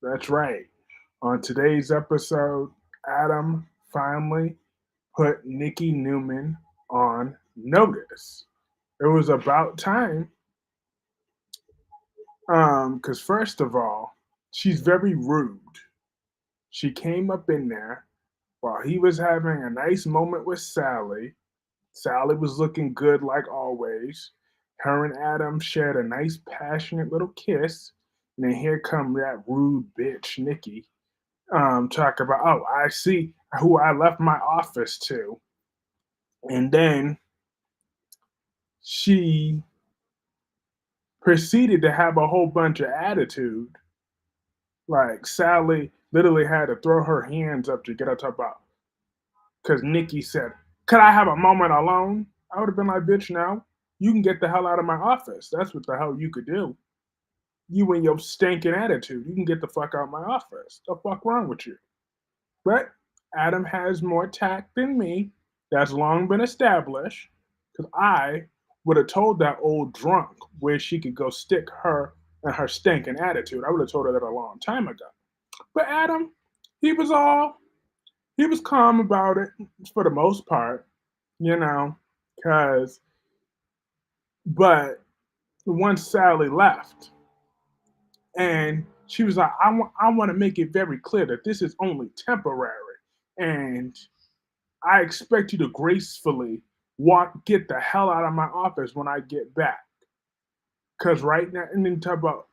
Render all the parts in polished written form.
That's right. On today's episode, Adam finally put Nikki Newman on notice. It was about time, because first of all, she's very rude. She came up in there while he was having a nice moment with Sally. Sally was looking good like always. Her and Adam shared a nice, passionate little kiss. And then here come that rude bitch, Nikki, talk about, oh, I see who I left my office to. And then she proceeded to have a whole bunch of attitude. Like Sally literally had to throw her hands up to get her to talk about, because Nikki said, could I have a moment alone? I would have been like, bitch, now you can get the hell out of my office. That's what the hell you could do. You and your stinking attitude. You can get the fuck out of my office. The fuck wrong with you? But Adam has more tact than me. That's long been established. Because I would have told that old drunk where she could go stick her and her stinking attitude. I would have told her that a long time ago. But Adam, he was all, he was calm about it for the most part, you know, because, but once Sally left, and she was like, I want to make it very clear that this is only temporary. And I expect you to gracefully get the hell out of my office when I get back. Cause right now, and then talk about,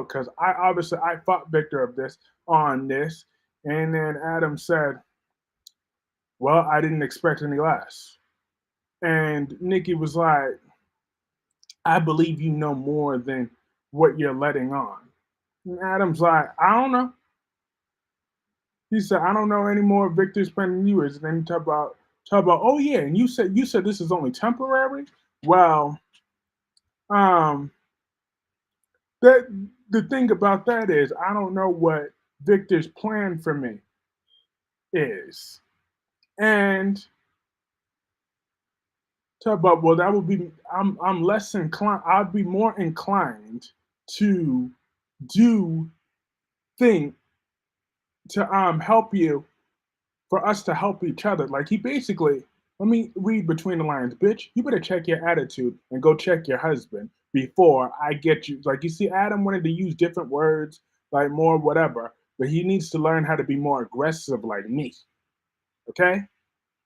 cause I fought Victor of this on this, and then Adam said, "Well, I didn't expect any less." And Nikki was like, "I believe you know more than what you're letting on." And Adam's like, "I don't know." He said, "I don't know any more Victor's plan than you is." And then he talk about, oh yeah, and you said this is only temporary. Well, um, that the thing about that is I don't know what Victor's plan for me is. And talk about, well, that would be, I'm less inclined, I'd be more inclined to do thing to help you, for us to help each other. Like he basically, let me read between the lines, bitch. You better check your attitude and go check your husband before I get you. Like you see, Adam wanted to use different words, like more whatever, but he needs to learn how to be more aggressive like me. Okay?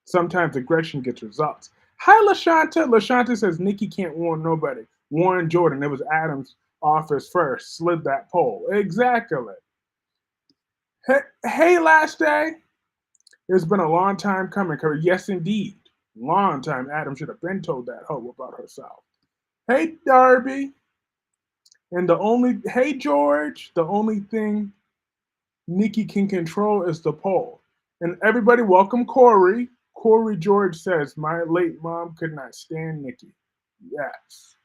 Sometimes aggression gets results. Hi, Lashanta. Lashanta says Nikki can't warn nobody. Warren Jordan. It was Adam's office first. Slid that poll. Exactly. Hey, last day. It's been a long time coming. Yes, indeed. Long time. Adam should have been told that hoe about herself. Hey, Darby. And hey, George, the only thing Nikki can control is the poll. And everybody, welcome Corey. Corey George says, my late mom could not stand Nikki. Yes,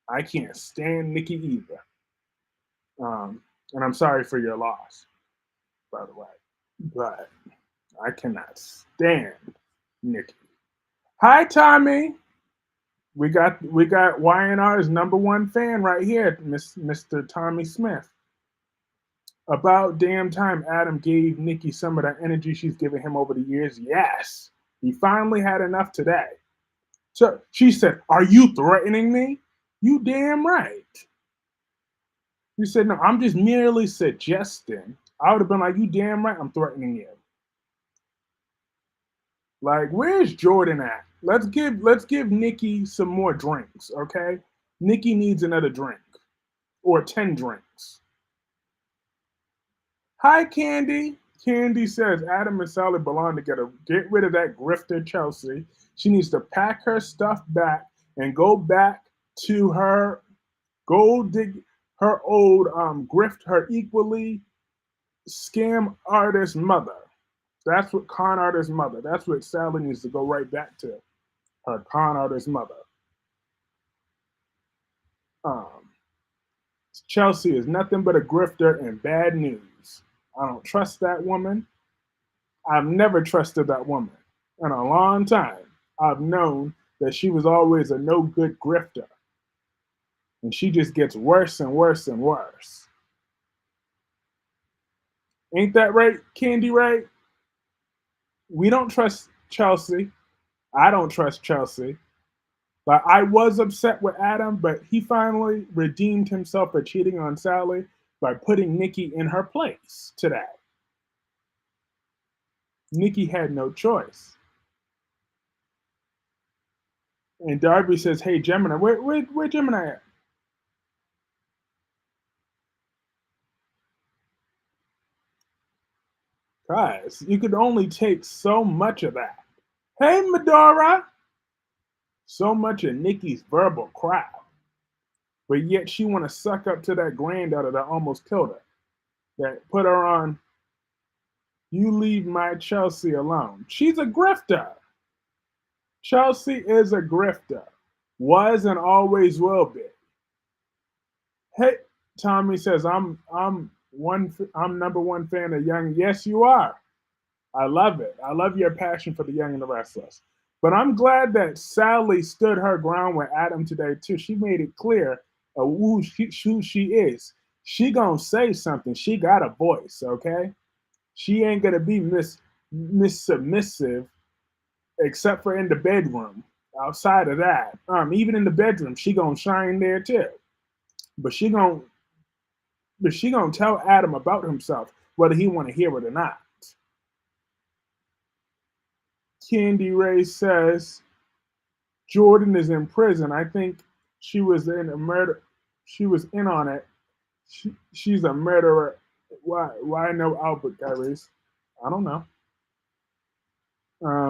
I can't stand Nikki either. And I'm sorry for your loss, by the way. But I cannot stand Nikki. Hi, Tommy. We got YNR's number one fan right here, Mr. Tommy Smith. About damn time Adam gave Nikki some of that energy she's given him over the years. Yes, he finally had enough today. So she said, "Are you threatening me?" You damn right. He said, "No, I'm just merely suggesting." I would have been like, "You damn right, I'm threatening you." Like, where's Jordan at? Let's give Nikki some more drinks, okay? Nikki needs another drink or 10 drinks. Hi, Candy. Candy says Adam and Sally belong together. Get rid of that grifter Chelsea. She needs to pack her stuff back and go back to her gold dig, her old grift, her equally scam artist mother. That's what con artist mother. That's what Sally needs to go right back to. Her con artist mother. Um, Chelsea is nothing but a grifter and bad news. I don't trust that woman. I've never trusted that woman in a long time. I've known that she was always a no good grifter. And she just gets worse and worse and worse. Ain't that right, Candy Ray? We don't trust Chelsea. I don't trust Chelsea. But I was upset with Adam, but he finally redeemed himself for cheating on Sally by putting Nikki in her place today. Nikki had no choice. And Darby says, "Hey, Gemini, where Gemini at?" Guys, you could only take so much of that. Hey, Medora! So much of Nikki's verbal crap. But yet she want to suck up to that granddaughter that almost killed her. That put her on, you leave my Chelsea alone. She's a grifter. Chelsea is a grifter. Was and always will be. Hey, Tommy says, I'm number one fan of Young. Yes, you are. I love it. I love your passion for the Young and the Restless. But I'm glad that Sally stood her ground with Adam today too. She made it clear who she is. She gonna say something. She got a voice. Okay, she ain't gonna be miss submissive, except for in the bedroom. Outside of that, even in the bedroom, she gonna shine there too. But she gonna tell Adam about himself, whether he want to hear it or not. Candy Ray says Jordan is in prison. I think she was in a murder. She was in on it. She's a murderer. Why? Why no Albert Diaries? I don't know.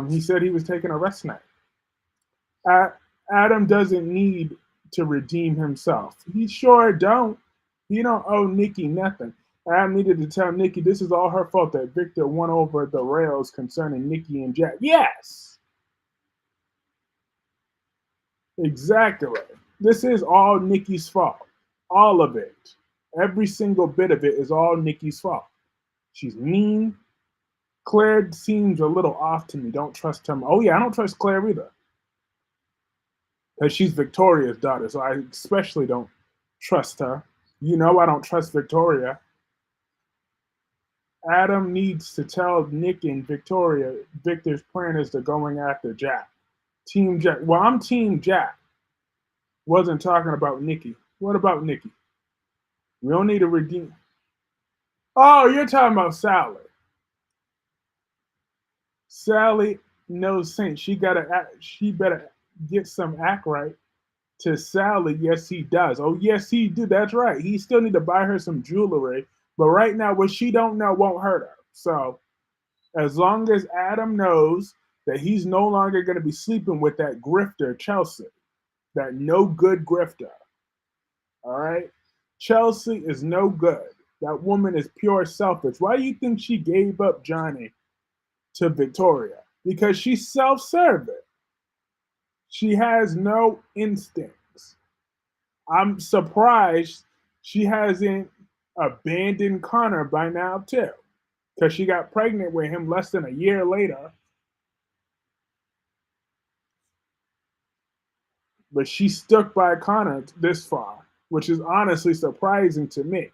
He said he was taking a rest night. Adam doesn't need to redeem himself. He sure don't. He don't owe Nikki nothing. Adam needed to tell Nikki this is all her fault that Victor went over the rails concerning Nikki and Jack. Yes, exactly. This is all Nikki's fault. All of it. Every single bit of it is all Nikki's fault. She's mean. Claire seems a little off to me. Don't trust him. Oh, yeah, I don't trust Claire either. Because she's Victoria's daughter, so I especially don't trust her. You know I don't trust Victoria. Adam needs to tell Nick and Victoria Victor's plan is to going after Jack. Team Jack. Well, I'm Team Jack. Wasn't talking about Nikki. What about Nikki? We don't need to redeem. Oh, you're talking about Sally. Sally knows Saint. She gotta act, she better get some act right to Sally. Yes, he does. Oh, yes, he did. That's right. He still need to buy her some jewelry. But right now, what she don't know won't hurt her. So as long as Adam knows that he's no longer going to be sleeping with that grifter, Chelsea, that no good grifter. All right? Chelsea is no good. That woman is pure selfish. Why do you think she gave up Johnny to Victoria? Because she's self serving. She has no instincts. I'm surprised she hasn't abandoned Connor by now, too, because she got pregnant with him less than a year later. But she stuck by Connor this far, which is honestly surprising to me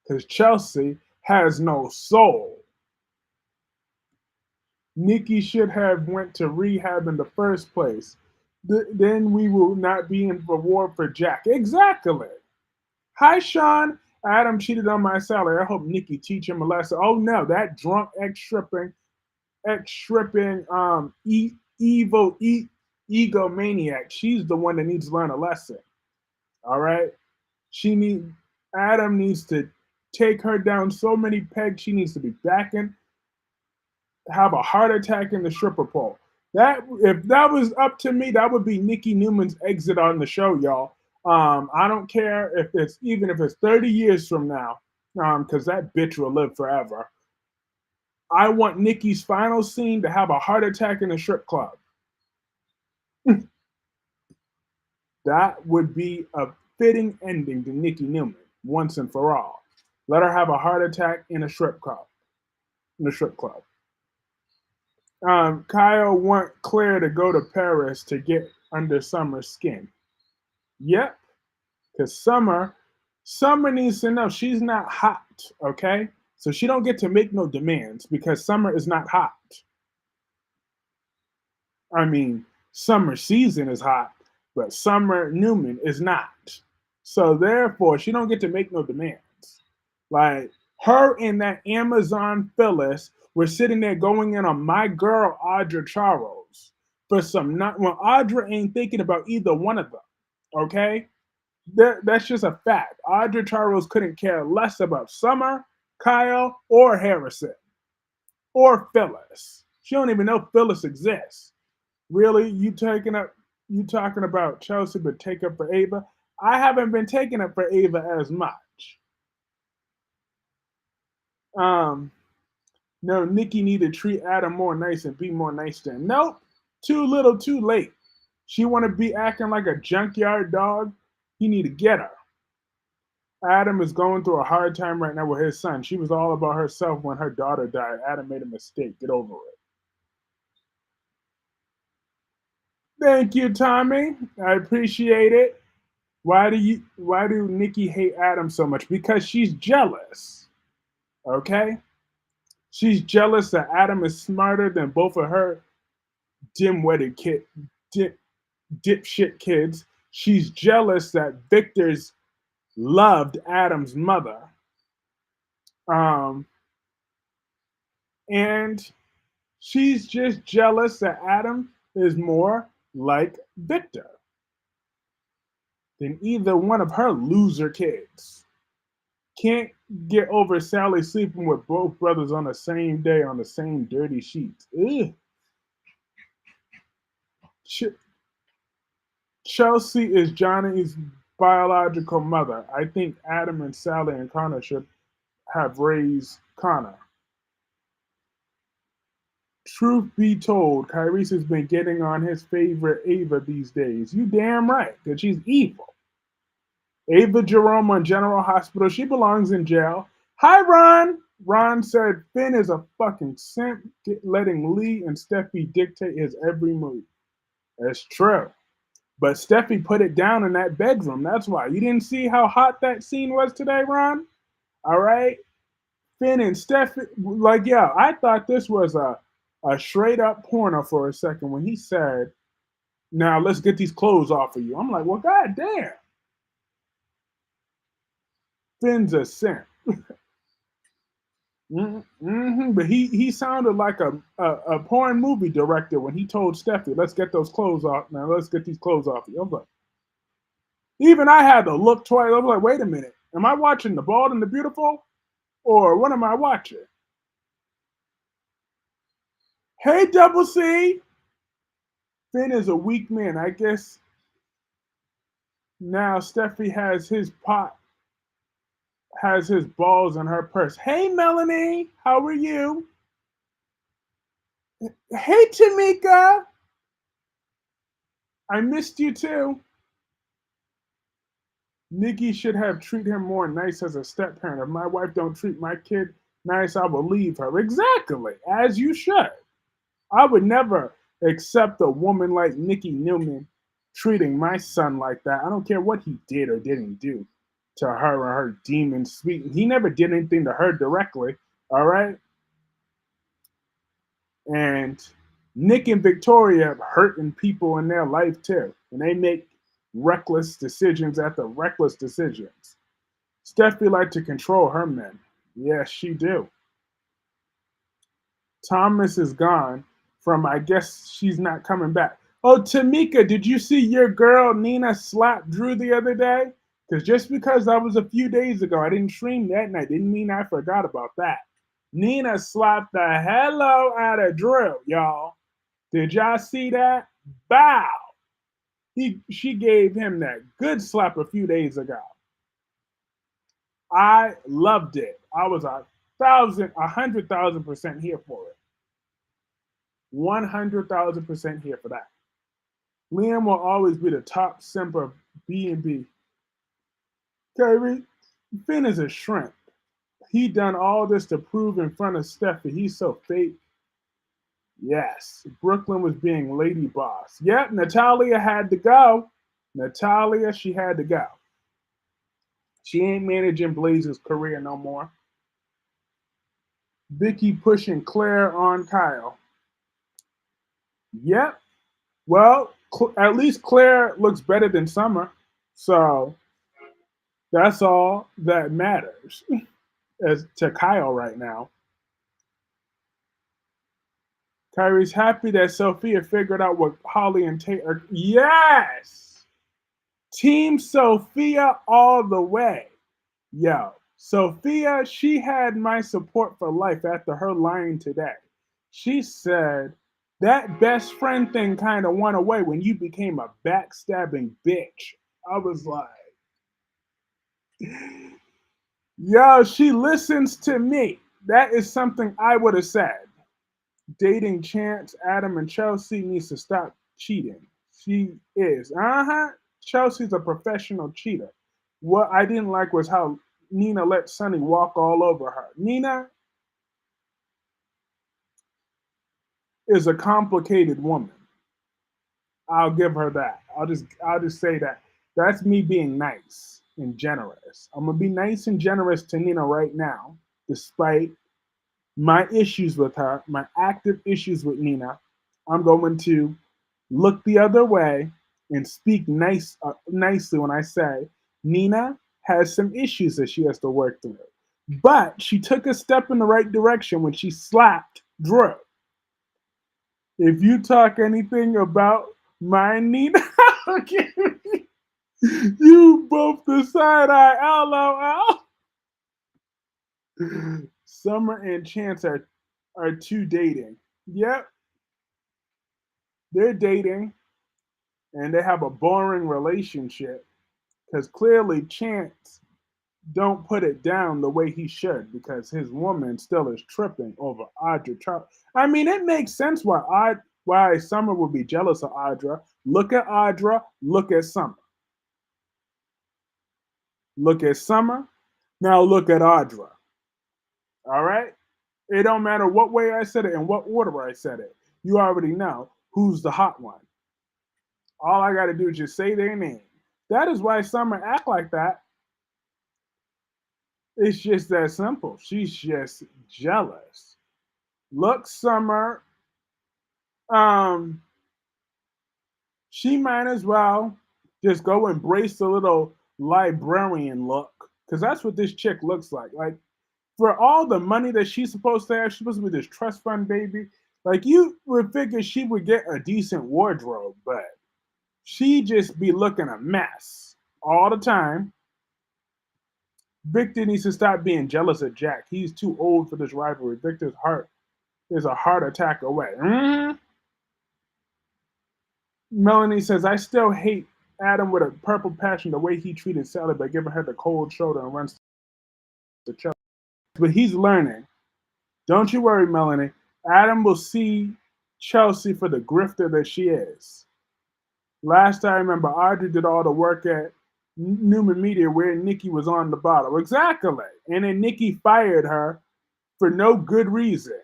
because Chelsea has no soul. Nikki should have went to rehab in the first place. Then we will not be in reward for Jack. Exactly. Hi, Sean. Adam cheated on my salary. I hope Nikki teach him a lesson. Oh no, that drunk ex-stripping, evil, egomaniac. She's the one that needs to learn a lesson. All right. She need Adam needs to take her down so many pegs. She needs to be backing, have a heart attack in the stripper pole. That if that was up to me, that would be Nikki Newman's exit on the show, y'all. I don't care if it's even if it's 30 years from now, because that bitch will live forever. I want Nikki's final scene to have a heart attack in a strip club. That would be a fitting ending to Nikki Newman once and for all. Let her have a heart attack in a strip club. In the strip club. Kyle want Claire to go to Paris to get under Summer's skin. Yep, because Summer needs to know she's not hot. Okay, So she don't get to make no demands because summer is not hot. I mean, summer season is hot, but Summer Newman is not. So therefore, she don't get to make no demands. Like her and that Amazon Phyllis were sitting there going in on my girl Audra Charles for some not when Audra ain't thinking about either one of them. Okay, that's just a fact. Audra Charles couldn't care less about Summer, Kyle, or Harrison or Phyllis. She don't even know Phyllis exists. Really, you talking about Chelsea, but take up for Ava? I haven't been taking up for Ava as much. Um, no, Nikki need to treat Adam more nice and be more nice to him. Nope, too little, too late. She want to be acting like a junkyard dog. He need to get her. Adam is going through a hard time right now with his son. She was all about herself when her daughter died. Adam made a mistake. Get over it. Thank you, Tommy. I appreciate it. Why do Nikki hate Adam so much? Because she's jealous. Okay? She's jealous that Adam is smarter than both of her dim-witted dip, dipshit kids. She's jealous that Victor's loved Adam's mother. Um, and she's just jealous that Adam is more like Victor than either one of her loser kids. Can't get over Sally sleeping with both brothers on the same day on the same dirty sheets. Ugh. Chelsea is Johnny's biological mother. I think Adam and Sally and Connor should have raised Connor. Truth be told, Kyrese has been getting on his favorite Ava these days. You damn right, because she's evil. Ava Jerome on General Hospital. She belongs in jail. Hi, Ron. Ron said Finn is a fucking simp, letting Lee and Steffi dictate his every move. That's true. But Steffi put it down in that bedroom. That's why. You didn't see how hot that scene was today, Ron? All right? Finn and Steffi, like, yeah, I thought this was a straight up porno for a second when he said, now let's get these clothes off of you. I'm like, well, goddamn. Finn's a simp. But he sounded like a porn movie director when he told Steffi, let's get those clothes off. Now let's get these clothes off you. I was like, even I had to look twice. I was like, wait a minute. Am I watching The Bald and the Beautiful? Or what am I watching? Hey, Double C. Finn is a weak man. I guess now Steffi has his balls in her purse. Hey, Melanie. How are you? Hey, Tamika. I missed you too. Nikki should have treated him more nice as a step parent. If my wife don't treat my kid nice, I will leave her. Exactly, as you should. I would never accept a woman like Nikki Newman treating my son like that. I don't care what he did or didn't do to her or her demon sweet. He never did anything to her directly, all right? And Nick and Victoria have hurting people in their life too. And they make reckless decisions after reckless decisions. Steffi like to control her men. Yes, she do. Thomas is gone from, I guess she's not coming back. Oh, Tamika, did you see your girl Nina slap Drew the other day? Because just because that was a few days ago, I didn't stream that night, didn't mean I forgot about that. Nina slapped the hello out of Drew, y'all. Did y'all see that? Bow. She gave him that good slap a few days ago. I loved it. I was 100,000% here for it. 100,000% here for that. Liam will always be the top simp of B&B. Kyrie, Finn is a shrimp. He done all this to prove in front of Steffi he's so fake. Yes, Brooklyn was being lady boss. Yep, Natalia had to go. Natalia, she had to go. She ain't managing Blaze's career no more. Vicky pushing Claire on Kyle. Yep. Well, at least Claire looks better than Summer. So that's all that matters as to Kyle right now. Kyrie's happy that Sophia figured out what Holly and Tate are. Yes! Team Sophia all the way. Yo, Sophia, she had my support for life after her lying today. She said that best friend thing kind of went away when you became a backstabbing bitch. I was like, yo, she listens to me. That is something I would have said. Dating Chance, Adam, and Chelsea needs to stop cheating. She is. Chelsea's a professional cheater. What I didn't like was how Nina let Sonny walk all over her. Nina is a complicated woman. I'll give her that. I'll just say that. That's me being nice and generous. I'm gonna be nice and generous to Nina right now, despite my issues with her, my active issues with Nina. I'm going to look the other way and speak nicely when I say Nina has some issues that she has to work through. But she took a step in the right direction when she slapped Drew. If you talk anything about my Nina, you both decide I LOL. Summer and Chance are two dating. Yep, they're dating and they have a boring relationship because clearly Chance don't put it down the way he should because his woman still is tripping over Audra. I mean, it makes sense why Summer would be jealous of Audra. Look at Audra. Look at Summer. Look at Summer. Now look at Audra. All right. It don't matter what way I said it and what order I said it. You already know who's the hot one. All I got to do is just say their name. That is why Summer act like that. It's just that simple. She's just jealous. Look, Summer, um, she might as well just go embrace the little librarian look, because that's what this chick looks like. Like, for all the money that she's supposed to have, she's supposed to be this trust fund baby. Like, you would figure she would get a decent wardrobe, but she just be looking a mess all the time. Victor needs to stop being jealous of Jack. He's too old for this rivalry. Victor's heart is a heart attack away. Melanie says, I still hate Adam with a purple passion the way he treated Sally by giving her the cold shoulder and runs to Chelsea. But he's learning. Don't you worry, Melanie. Adam will see Chelsea for the grifter that she is. Last I remember, Audrey did all the work at Newman Media where Nikki was on the bottle. Exactly. And then Nikki fired her for no good reason.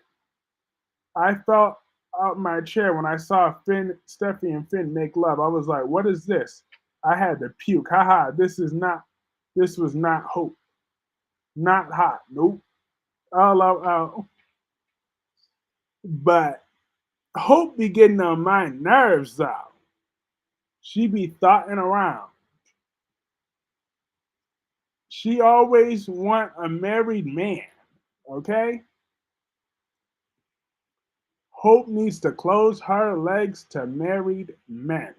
I felt out my chair when I saw Stephy and Finn make love. I was like, what is this? I had to puke. Haha, this was not Hope. Not hot. Nope. Oh. But Hope be getting on my nerves though. She be thoughting around. She always want a married man. Okay? Hope needs to close her legs to married men.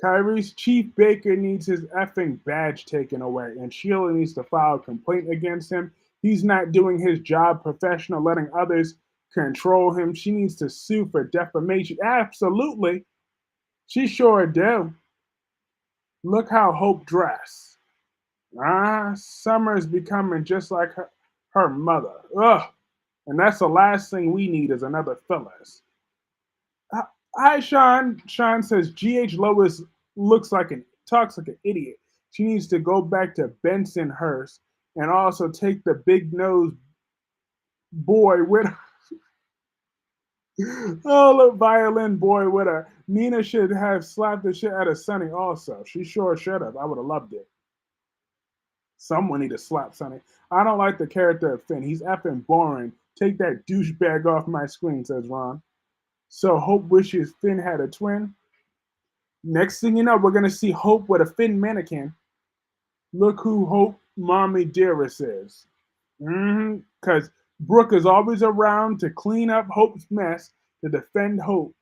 Kyrie's chief baker needs his effing badge taken away, and Sheila needs to file a complaint against him. He's not doing his job professional, letting others control him. She needs to sue for defamation. Absolutely. She sure do. Look how Hope dressed. Summer's becoming just like her mother. Ugh. And that's the last thing we need is another Phyllis. Hi, Sean. Sean says G.H. Lois talks like an idiot. She needs to go back to Bensonhurst and also take the big nose boy with her. Oh, the violin boy with her. Nina should have slapped the shit out of Sonny also. She sure should have. I would have loved it. Someone need to slap Sonny. I don't like the character of Finn. He's effing boring. Take that douchebag off my screen, says Ron. So Hope wishes Finn had a twin. Next thing you know, we're gonna see Hope with a Finn mannequin. Look who Hope Mommy Dearest is. Because Brooke is always around to clean up Hope's mess, to defend Hope.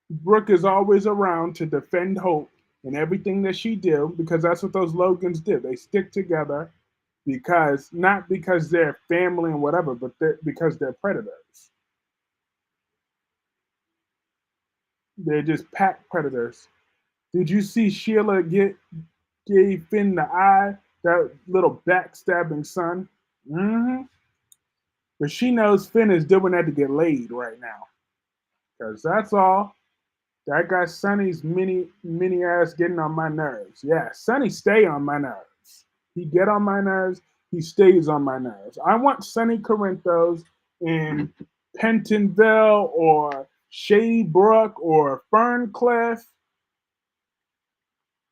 Brooke is always around to defend Hope in everything that she do, because that's what those Logans do. They stick together because, not because they're family and whatever, but because they're predators. They're just pack predators. Did you see Sheila gave Finn the eye? That little backstabbing son. But she knows Finn is doing that to get laid right now. Because that's all. That guy Sonny's mini ass getting on my nerves. Yeah, Sonny stay on my nerves. He get on my nerves. He stays on my nerves. I want Sonny Corinthos in Pentonville or Shady Brook or Ferncliff.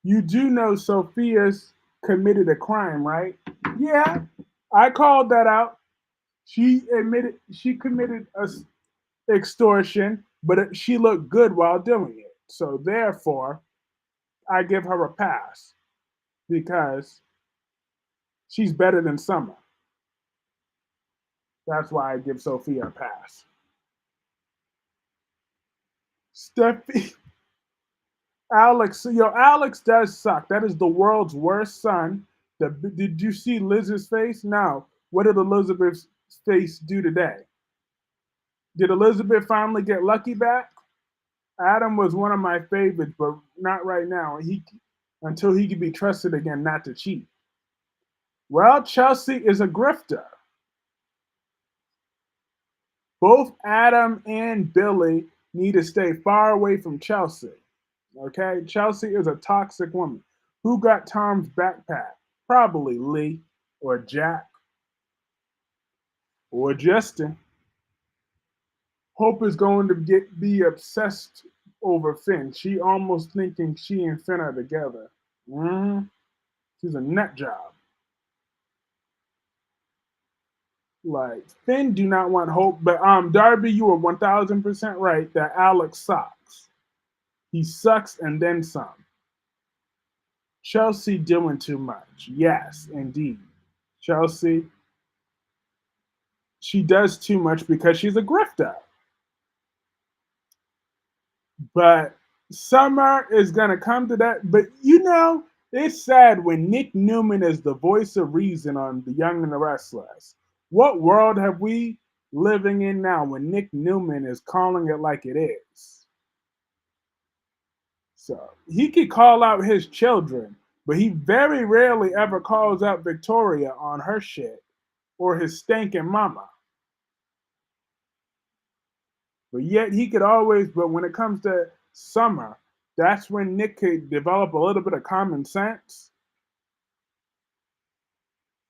You do know Sophia's committed a crime, right? Yeah, I called that out. She admitted she committed a extortion, but she looked good while doing it. So therefore, I give her a pass because she's better than Summer. That's why I give Sophia a pass. Steffi, Alex does suck. That is the world's worst son. Did you see Liz's face? No. What did Elizabeth's face do today? Did Elizabeth finally get Lucky back? Adam was one of my favorites, but not right now. Until he can be trusted again not to cheat. Well, Chelsea is a grifter. Both Adam and Billy need to stay far away from Chelsea. Okay? Chelsea is a toxic woman. Who got Tom's backpack? Probably Lee or Jack or Justin. Hope is going to be obsessed over Finn. She almost thinking she and Finn are together. She's a nut job. Like, Finn do not want Hope, but Darby, you are 1000% right that Alex sucks. He sucks and then some. Chelsea doing too much. Yes, indeed. Chelsea, she does too much because she's a grifter. But Summer is gonna come to that. But it's sad when Nick Newman is the voice of reason on The Young and the Restless. What world have we living in now when Nick Newman is calling it like it is? So he could call out his children, but he very rarely ever calls out Victoria on her shit or his stinking mama. But yet he could always, but when it comes to Summer, that's when Nick could develop a little bit of common sense.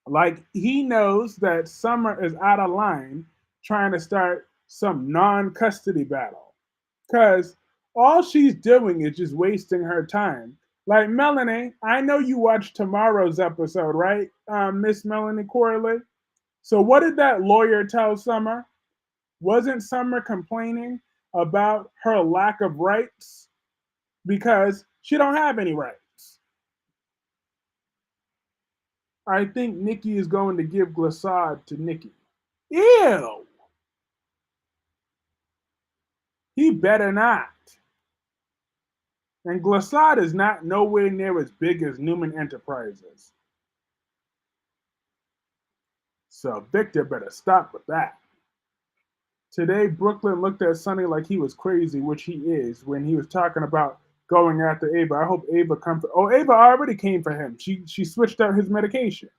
Like he knows that Summer is out of line trying to start some non-custody battle. Because all she's doing is just wasting her time. Like Melanie, I know you watched tomorrow's episode, right? Miss Melanie Corley. So what did that lawyer tell Summer? Wasn't Summer complaining about her lack of rights? Because she don't have any rights. I think Nikki is going to give glissade to Nikki. Ew! He better not. And glissade is not nowhere near as big as Newman Enterprises. So Victor better stop with that. Today, Brooklyn looked at Sonny like he was crazy, which he is, when he was talking about going after Ava. I hope Ava comes. Oh, Ava already came for him. She switched out his medication.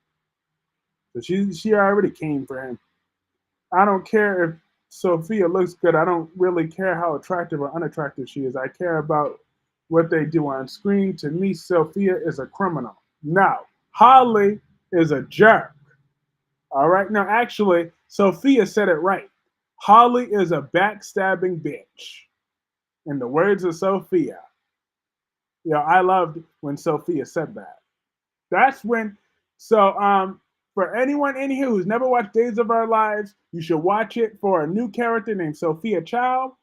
So she already came for him. I don't care if Sophia looks good. I don't really care how attractive or unattractive she is. I care about what they do on screen. To me, Sophia is a criminal. No, Holly is a jerk. All right. Now, actually, Sophia said it right. Holly is a backstabbing bitch. In the words of Sophia. I loved when Sophia said that. That's when. So for anyone in here who's never watched Days of Our Lives, you should watch it for a new character named Sophia Cho.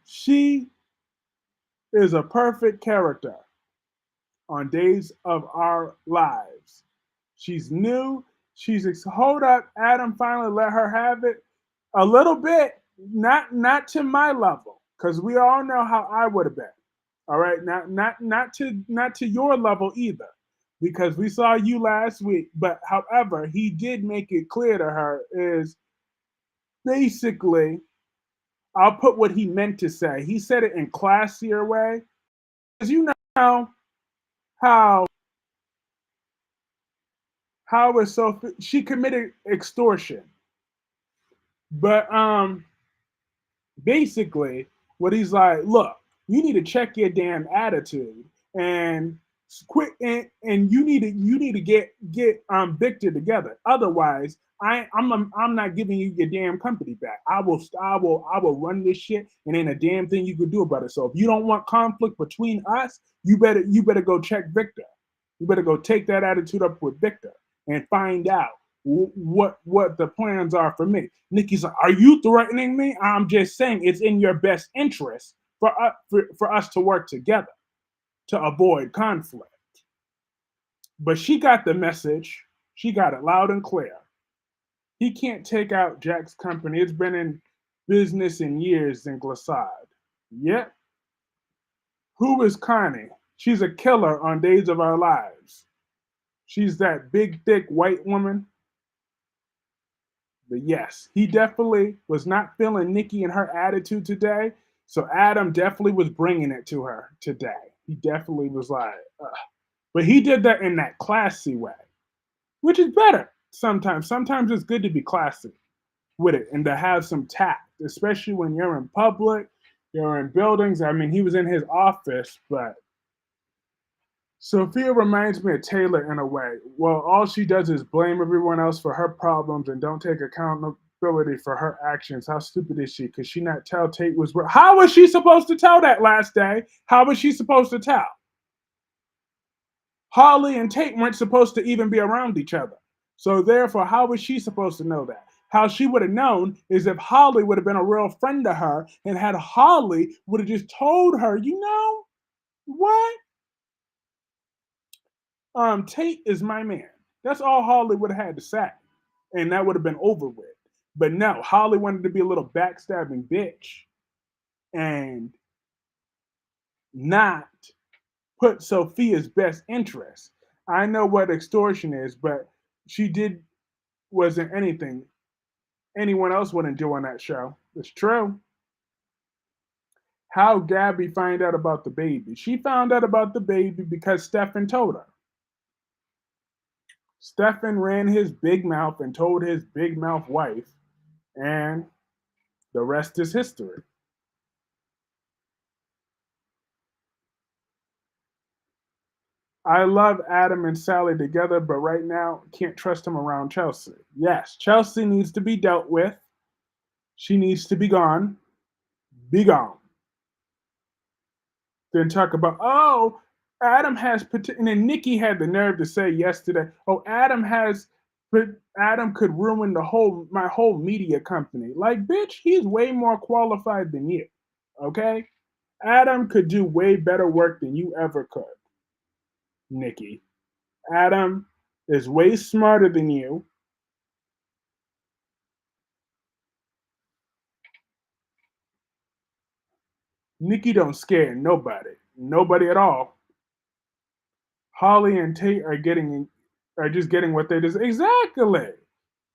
She is a perfect character on Days of Our Lives. She's new. Hold up. Adam finally let her have it a little bit, not to my level, because we all know how I would have been. All right, not to your level either, because we saw you last week. But however, he did make it clear to her is basically, I'll put what he meant to say. He said it in classier way, because you know how is so she committed extortion, but basically what he's like, look, you need to check your damn attitude and quit, and you need to get Victor together. Otherwise, I'm not giving you your damn company back. I will run this shit, and ain't a damn thing you could do about it. So if you don't want conflict between us, you better go check Victor. You better go take that attitude up with Victor and find out what the plans are for me. Nikki's like, are you threatening me? I'm just saying it's in your best interest for us to work together to avoid conflict. But she got the message. She got it loud and clear. He can't take out Jack's company. It's been in business in years in Glissade. Yep. Who is Connie? She's a killer on Days of Our Lives. She's that big, thick white woman. But yes, he definitely was not feeling Nikki and her attitude today. So Adam definitely was bringing it to her today. He definitely was like, ugh. But he did that in that classy way, which is better sometimes. Sometimes it's good to be classy with it and to have some tact, especially when you're in public, you're in buildings. I mean, he was in his office, but Sophia reminds me of Taylor in a way. Well, all she does is blame everyone else for her problems and don't take accountability for her actions. How stupid is she? Could she not tell Tate was wrong? How was she supposed to tell that last day? How was she supposed to tell? Holly and Tate weren't supposed to even be around each other. So therefore, how was she supposed to know that? How she would have known is if Holly would have been a real friend to her and had Holly would have just told her, you know what? Tate is my man. That's all Holly would have had to say. And that would have been over with. But no, Holly wanted to be a little backstabbing bitch and not put Sophia's best interest. I know what extortion is, but she did wasn't anything anyone else wouldn't do on that show. It's true. How Gabby find out about the baby? She found out about the baby because Stefan told her. Stefan ran his big mouth and told his big mouth wife, and the rest is history. I love Adam and Sally together, but right now can't trust him around Chelsea. Yes, Chelsea needs to be dealt with. She needs to be gone. Be gone. Then talk about, oh, Adam has, and then Nikki had the nerve to say yesterday, oh, Adam could ruin my whole media company. Like, bitch, he's way more qualified than you. Okay? Adam could do way better work than you ever could, Nikki. Adam is way smarter than you. Nikki don't scare nobody. Nobody at all. Holly and Tate are just getting what they deserve. Exactly.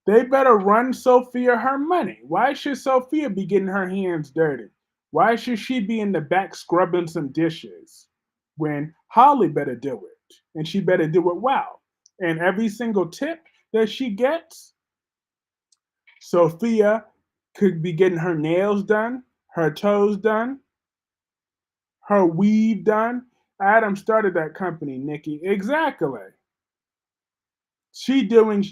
They better run Sophia her money. Why should Sophia be getting her hands dirty? Why should she be in the back scrubbing some dishes when Holly better do it? And she better do it well. And every single tip that she gets, Sophia could be getting her nails done, her toes done, her weave done. Adam started that company, Nikki. Exactly. She doing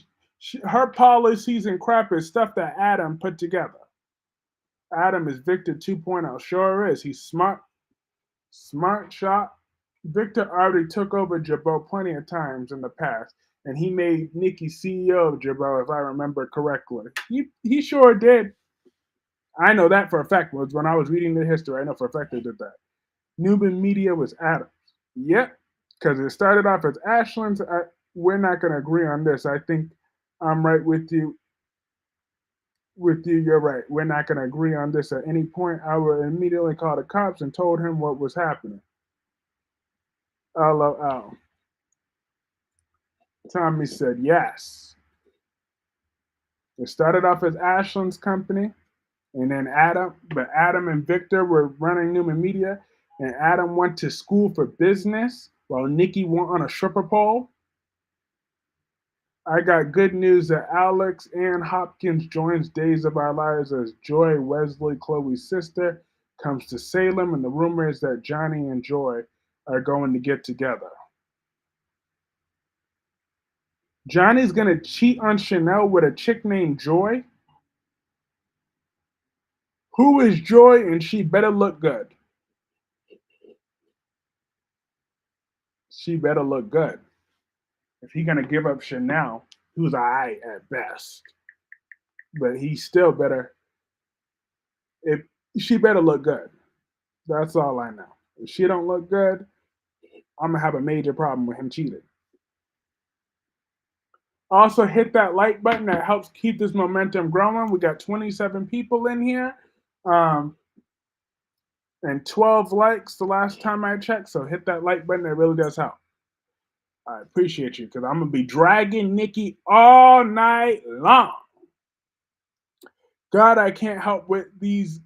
her policies and crap is stuff that Adam put together. Adam is Victor 2.0. Sure is. He's smart, smart shot. Victor already took over Jabot plenty of times in the past, and he made Nikki CEO of Jabot, if I remember correctly. He sure did. I know that for a fact. Was when I was reading the history, I know for a fact they did that. Newman Media was Adams. Yep, because it started off as Ashland's. We're not going to agree on this. I think I'm right with you. With you, you're right. We're not going to agree on this at any point. I would immediately call the cops and told him what was happening. LOL. Tommy said yes. It started off as Ashland's company, and then Adam and Victor were running Newman Media, and Adam went to school for business while Nikki went on a stripper pole. I got good news that Alex Ann Hopkins joins Days of Our Lives as Joy Wesley Chloe's sister comes to Salem, and the rumor is that Johnny and Joy are going to get together. Johnny's gonna cheat on Chanel with a chick named Joy. Who is Joy? And she better look good. She better look good. If he gonna give up Chanel, who's alright at best, but he still better. If she better look good, that's all I know. If she don't look good, I'm gonna have a major problem with him cheating. Also, hit that like button that helps keep this momentum growing. We got 27 people in here, um, and 12 likes the last time I checked. So hit that like button; it really does help. I appreciate you because I'm gonna be dragging Nikki all night long. God, I can't help with these.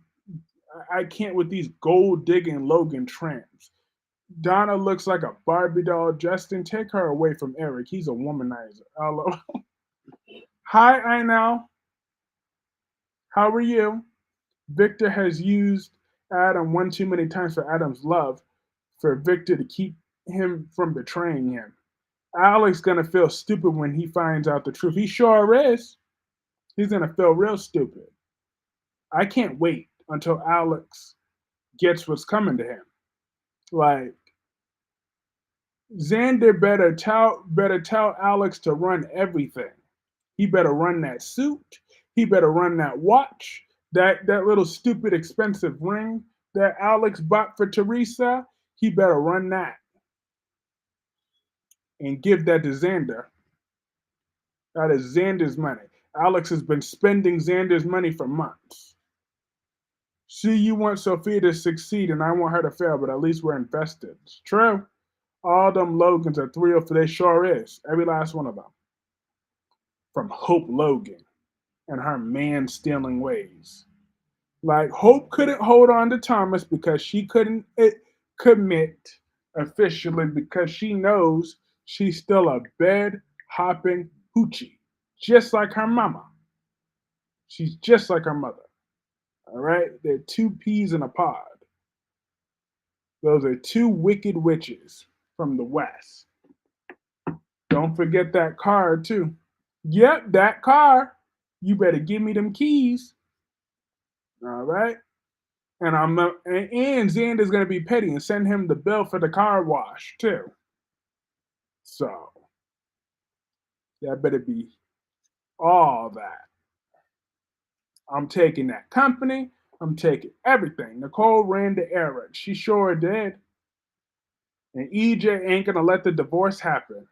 I can't with these gold digging Logan tramps. Donna looks like a Barbie doll. Justin, take her away from Eric. He's a womanizer. Hello. Hi, I know. How are you? Victor has used Adam one too many times for Adam's love for Victor to keep him from betraying him. Alex gonna feel stupid when he finds out the truth. He sure is. He's gonna feel real stupid. I can't wait until Alex gets what's coming to him. Like Xander better tell Alex to run everything. He better run that suit. He better run that watch. That little stupid expensive ring that Alex bought for Teresa. He better run that and give that to Xander. That is Xander's money. Alex has been spending Xander's money for months. See, you want Sophia to succeed and I want her to fail, but at least we're invested. It's true. All them Logans are 304. They sure is. Every last one of them. From Hope Logan and her man stealing ways. Like Hope couldn't hold on to Thomas because she couldn't commit officially because she knows she's still a bed hopping hoochie, just like her mama. She's just like her mother. All right, they're two peas in a pod. Those are two wicked witches from the West. Don't forget that car too. Yep, that car. You better give me them keys. All right. And Xander's gonna be petty and send him the bill for the car wash too. So that better be all that. I'm taking that company. I'm taking everything. Nicole ran the errand. She sure did. And EJ ain't gonna let the divorce happen.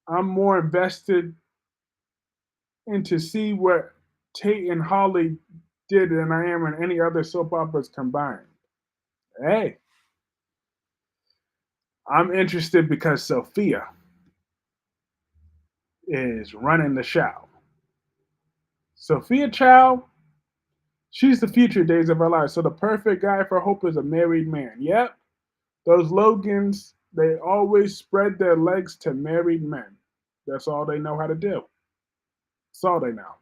I'm more invested in to see what Tate and Holly did than I am in any other soap operas combined. Hey, I'm interested because Sophia is running the show. Sophia Chow, she's the future Days of Our Lives. So the perfect guy for Hope is a married man. Yep, those Logans, they always spread their legs to married men. That's all they know how to do. That's all they know.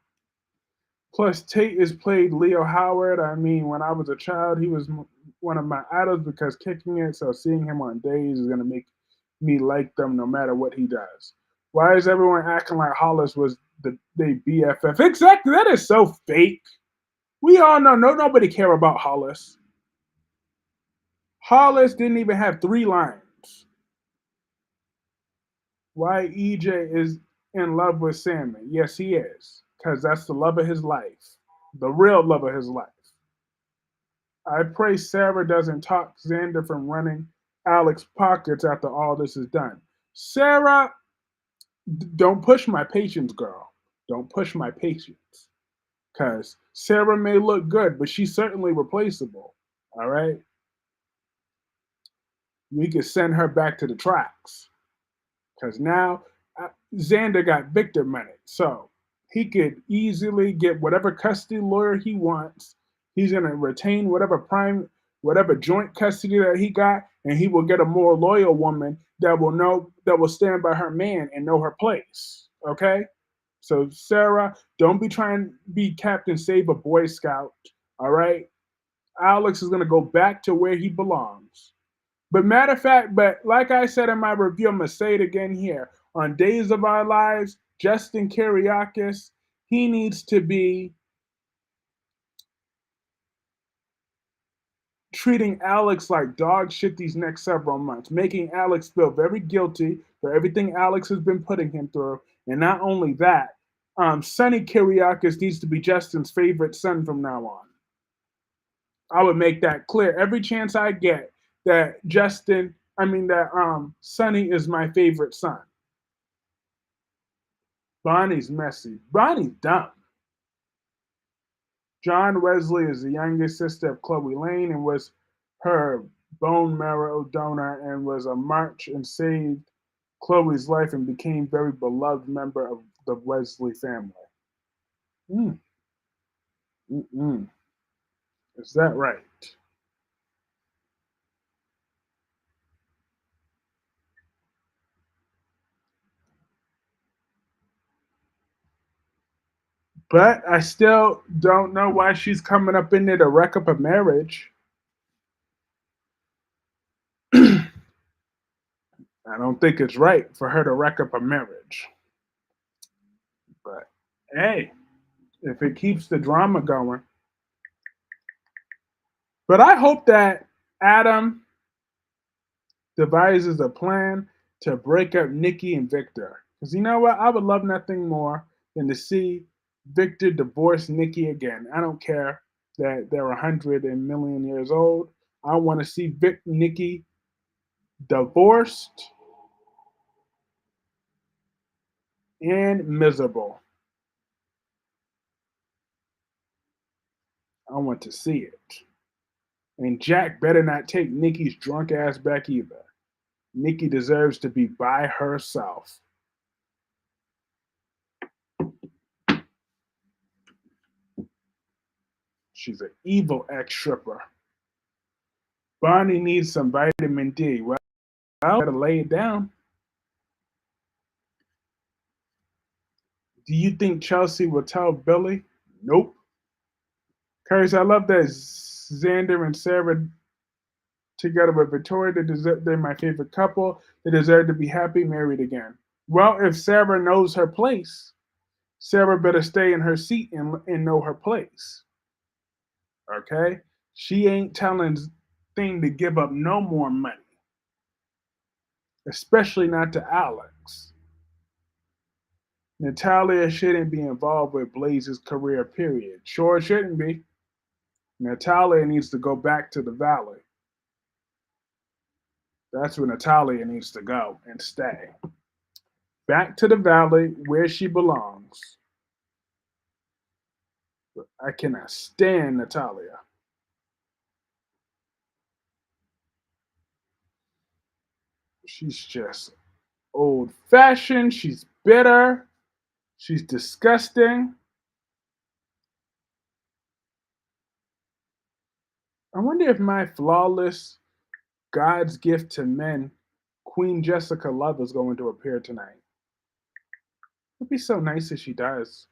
Plus, Tate is played Leo Howard. I mean, when I was a child, he was one of my idols because kicking it. So seeing him on Days is gonna make me like them no matter what he does. Why is everyone acting like Hollis was they BFF? Exactly. That is so fake. We all know nobody care about Hollis. Hollis didn't even have 3 lines. Why EJ is in love with Sammy? Yes, he is, because that's the love of his life, the real love of his life. I pray Sarah doesn't talk Xander from running Alex's pockets after all this is done. Sarah, don't push my patience, girl. Don't push my patience. Because Sarah may look good, but she's certainly replaceable. All right? We could send her back to the tracks. Because now Xander got Victor money. So he could easily get whatever custody lawyer he wants. He's going to retain whatever joint custody that he got, and he will get a more loyal woman that will stand by her man and know her place. Okay? So Sarah, don't be trying to be Captain Save a Boy Scout. All right? Alex is going to go back to where he belongs. But matter of fact, but like I said in my review, I'm gonna say it again here. On Days of Our Lives, Justin Kiriakis, he needs to be treating Alex like dog shit these next several months, making Alex feel very guilty for everything Alex has been putting him through. And not only that, Sonny Kiriakis needs to be Justin's favorite son from now on. I would make that clear every chance I get that Sonny is my favorite son. Bonnie's messy. Bonnie's dumb. John Wesley is the youngest sister of Chloe Lane and was her bone marrow donor and was a march and saved Chloe's life and became very beloved member of the Wesley family. Mm, mm. Is that right? But I still don't know why she's coming up in there to wreck up a marriage. I don't think it's right for her to wreck up a marriage. But hey, if it keeps the drama going. But I hope that Adam devises a plan to break up Nikki and Victor. Because you know what? I would love nothing more than to see Victor divorce Nikki again. I don't care that they're 100 million years old. I want to see Nikki divorced and miserable. I want to see it. And Jack better not take Nikki's drunk ass back either. Nikki deserves to be by herself. She's an evil ex stripper. Bonnie needs some vitamin D. Well, better lay it down. Do you think Chelsea will tell Billy? Nope. Curtis, I love that Xander and Sarah together with Victoria. They're my favorite couple. They deserve to be happy married again. Well, if Sarah knows her place, Sarah better stay in her seat and know her place. Okay? She ain't telling Thing to give up no more money, especially not to Alex. Natalia shouldn't be involved with Blaze's career, period. Sure shouldn't be. Natalia needs to go back to the valley. That's where Natalia needs to go and stay. Back to the valley where she belongs. I cannot stand Natalia. She's just old fashioned. She's bitter. She's disgusting. I wonder if my flawless God's gift to men, Queen Jessica Love, is going to appear tonight. It'd be so nice if she does.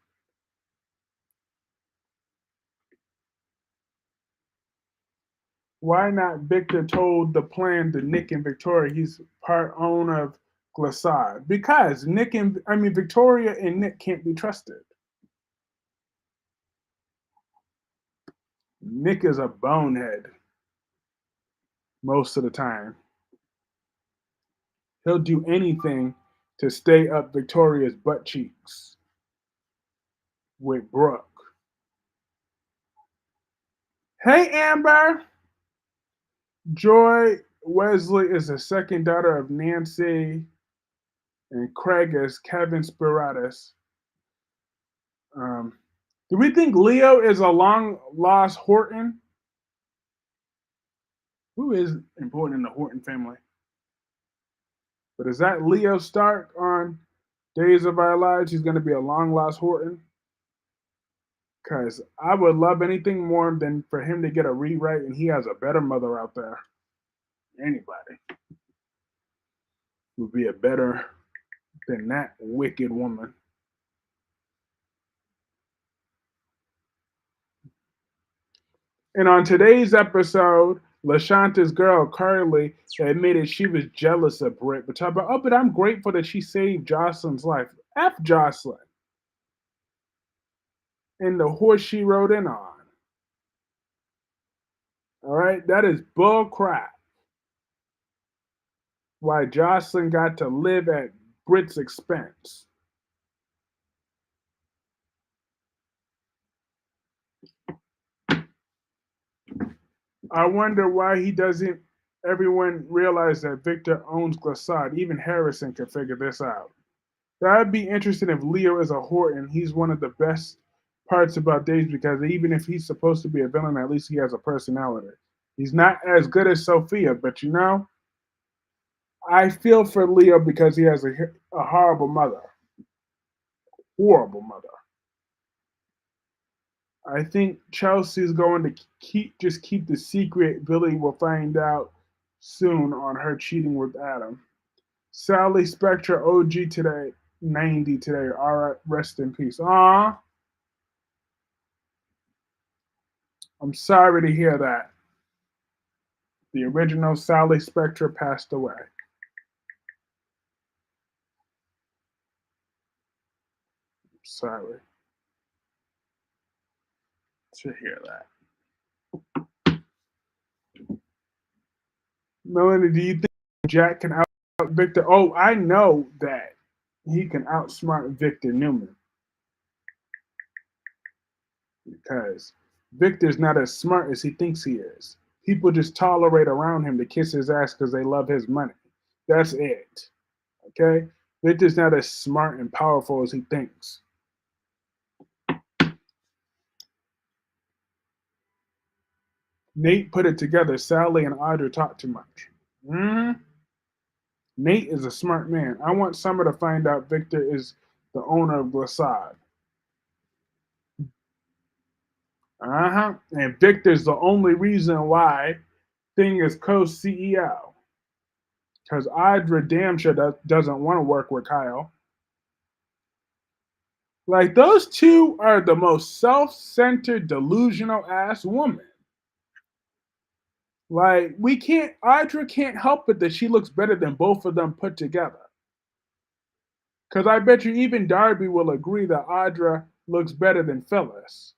Why not Victor told the plan to Nick and Victoria he's part owner of Glissade? Because Victoria and Nick can't be trusted. Nick is a bonehead. most of the time. He'll do anything to stay up Victoria's butt cheeks with Brooke. Hey, Amber! Joy Wesley is the second daughter of Nancy and Craig as Kevin Spiratus. Um, do we think Leo is a long lost Horton? Who is important in the Horton family? But is that Leo Stark on Days of Our Lives? He's going to be a long lost Horton? Because I would love anything more than for him to get a rewrite and he has a better mother out there. Anybody would be a better than that wicked woman. And on today's episode, LaShanta's girl, Carly, admitted she was jealous of Britt, but talk about, oh, but I'm grateful that she saved Jocelyn's life. F Jocelyn. And the horse she rode in on. All right, that is bull crap. Why Jocelyn got to live at Britt's expense. I wonder why he doesn't everyone realize that Victor owns Glissade. Even Harrison could figure this out. That'd be interesting if Leo is a Horton. He's one of the best parts about Days because even if he's supposed to be a villain, at least he has a personality. He's not as good as Sophia, but I feel for Leo because he has a horrible mother. Horrible mother. I think Chelsea's going to keep the secret. Billy will find out soon on her cheating with Adam. Sally Spectra OG today, 90 today. All right, rest in peace. I'm sorry to hear that. The original Sally Spectra passed away. Sorry to hear that. Melanie, do you think Jack can out Victor? Oh, I know that he can outsmart Victor Newman because Victor's not as smart as he thinks he is. People just tolerate around him to kiss his ass because they love his money. That's it. Okay? Victor's not as smart and powerful as he thinks. Nate put it together. Sally and Audra talk too much. Nate is a smart man. I want Summer to find out Victor is the owner of Glissade. And Victor's the only reason why Thing is co-CEO. Because Audra damn sure doesn't want to work with Kyle. Like, those two are the most self-centered, delusional ass woman. Like, Audra can't help it that she looks better than both of them put together. Because I bet you even Darby will agree that Audra looks better than Phyllis.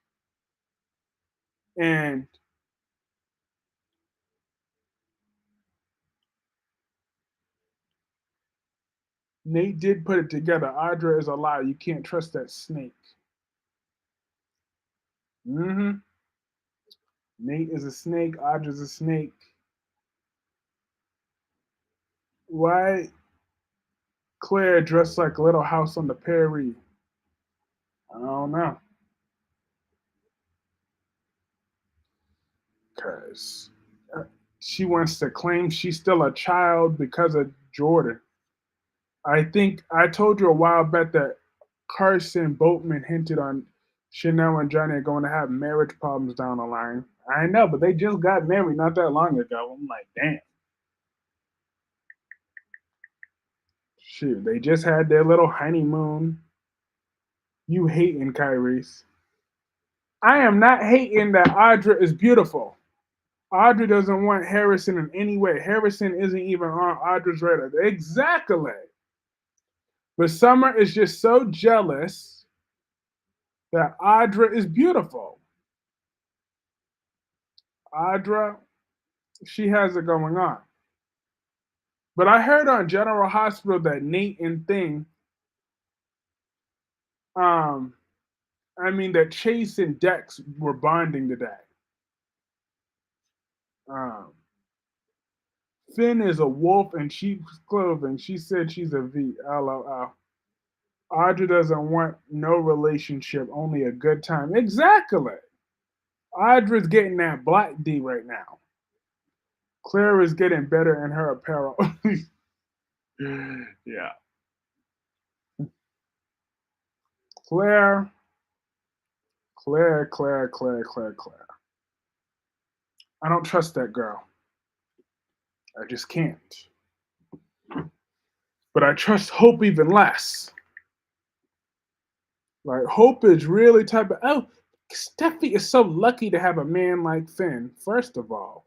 And Nate did put it together. Audra is a lie. You can't trust that snake. Mm-hmm. Nate is a snake. Audra's a snake. Why Claire dressed like a Little House on the Prairie? I don't know. Because she wants to claim she's still a child because of Jordan. I think I told you a while back that Carson Boatman hinted on Chanel and Johnny are going to have marriage problems down the line. I know, but they just got married not that long ago. I'm like, damn. Shoot, they just had their little honeymoon. You hating, Kyrie's. I am not hating that Audra is beautiful. Audra doesn't want Harrison in any way. Harrison isn't even on Audra's radar. Exactly. But Summer is just so jealous that Audra is beautiful. Audra She has it going on. But I heard on General Hospital that Nate and Thing, um, that Chase and Dex were bonding today. Um, Finn is a wolf in sheep's clothing. She said she's a V. LOL. Audra doesn't want no relationship, only a good time. Exactly. Audra's getting that black D right now. Claire is getting better in her apparel. Yeah. Claire, Claire. I don't trust that girl. I just can't. But I trust Hope even less. Like, Hope is really type of. Oh, Steffi is so lucky to have a man like Finn, first of all.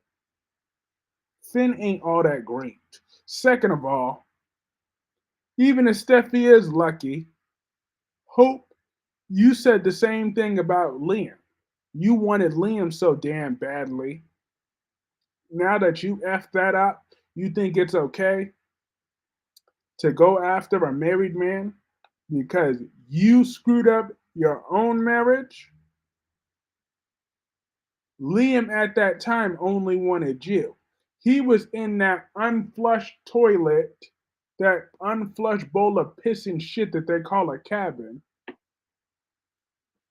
Finn ain't all that great. Second of all, even if Steffi is lucky, Hope, you said the same thing about Liam. You wanted Liam so damn badly. Now that you effed that up, you think it's okay to go after a married man because you screwed up your own marriage? Liam at that time only wanted you. He was in that unflushed toilet, that unflushed bowl of piss and shit that they call a cabin.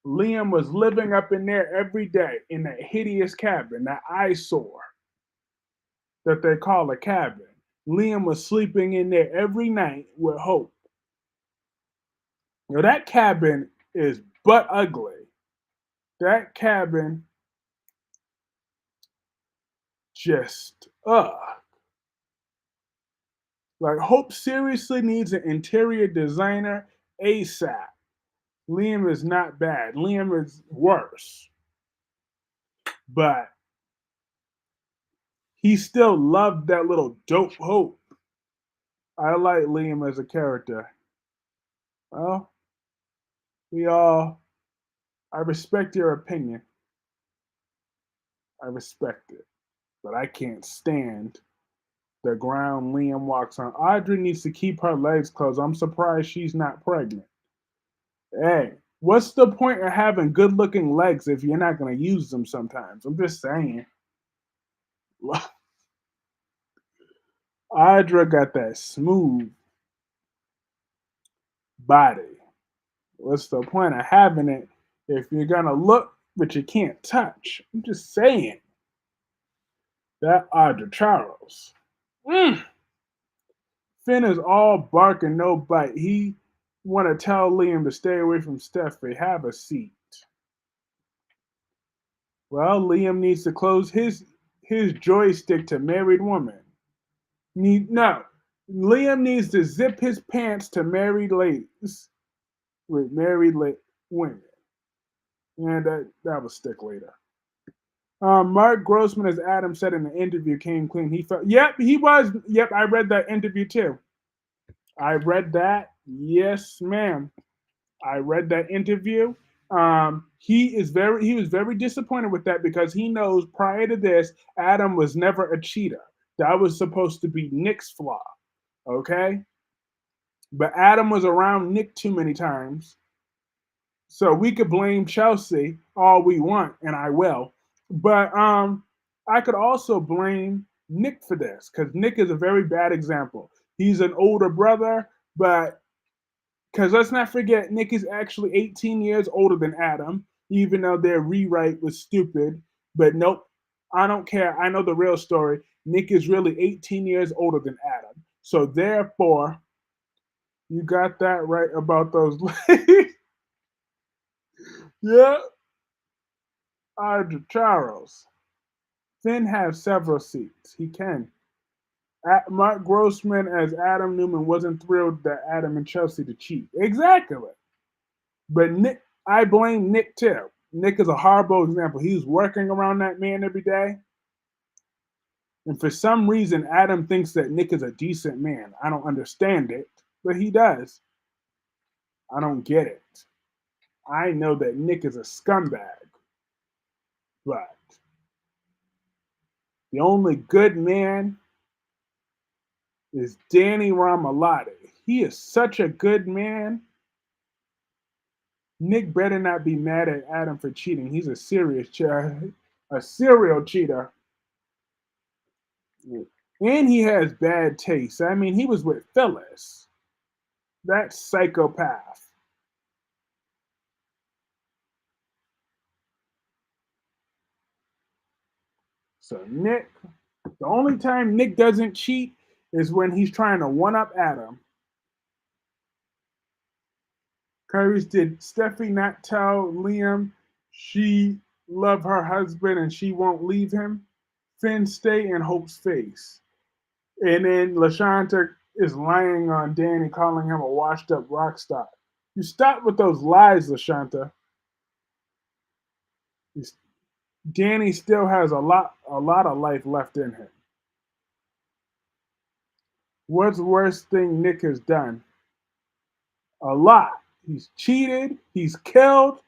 Liam was living up in there every day in that hideous cabin, that eyesore that they call a cabin. Liam was sleeping in there every night with Hope. That cabin is but ugly. That cabin just like Hope seriously needs an interior designer ASAP. Liam is not bad. Liam is worse. But he still loved that little dope Hope. I like Liam as a character. Well, we all I respect your opinion. I respect it. But I can't stand the ground Liam walks on. Audrey needs to keep her legs closed. I'm surprised she's not pregnant. Hey, what's the point of having good looking legs if you're not going to use them sometimes? I'm just saying. Audra got that smooth body. What's the point of having it if you're going to look but you can't touch? I'm just saying. That Audra Charles. Mm. Finn is all bark and no bite. He want to tell Liam to stay away from Stephy. Have a seat. Well, Liam needs to close his joystick to married woman. No, Liam needs to zip his pants to married ladies with women, and that will stick later. Mark Grossman, as Adam said in the interview, came clean. He felt, yep, he was. Yep, I read that interview too. I read that. Yes, ma'am. I read that interview. He was very disappointed with that because he knows prior to this, Adam was never a cheater. That was supposed to be Nick's flaw. Okay? But Adam was around Nick too many times. So we could blame Chelsea all we want, and I will. But I could also blame Nick for this, because Nick is a very bad example. He's an older brother, but because let's not forget, Nick is actually 18 years older than Adam, even though their rewrite was stupid. But nope, I don't care. I know the real story. Nick is really 18 years older than Adam. So therefore, you got that right about those ladies. Yeah, Charles. Finn has several seats. He can. Mark Grossman as Adam Newman wasn't thrilled that Adam and Chelsea to cheat. Exactly. But Nick, I blame Nick too. Nick is a horrible example. He's working around that man every day. And for some reason, Adam thinks that Nick is a decent man. I don't understand it, but he does. I don't get it. I know that Nick is a scumbag. But The only good man is Danny Ramalotti. He is such a good man. Nick better not be mad at Adam for cheating. He's a serial cheater. And he has bad taste. I mean, he was with Phyllis. That psychopath. So Nick, the only time Nick doesn't cheat is when he's trying to one up Adam. Curtis, did Steffi not tell Liam she love her husband and she won't leave him? Finn stay in Hope's face. And then LaShanta is lying on Danny, calling him a washed up rock star. You stop with those lies, LaShanta. Danny still has a lot of life left in him. What's the worst thing Nick has done? A lot. He's cheated. He's killed.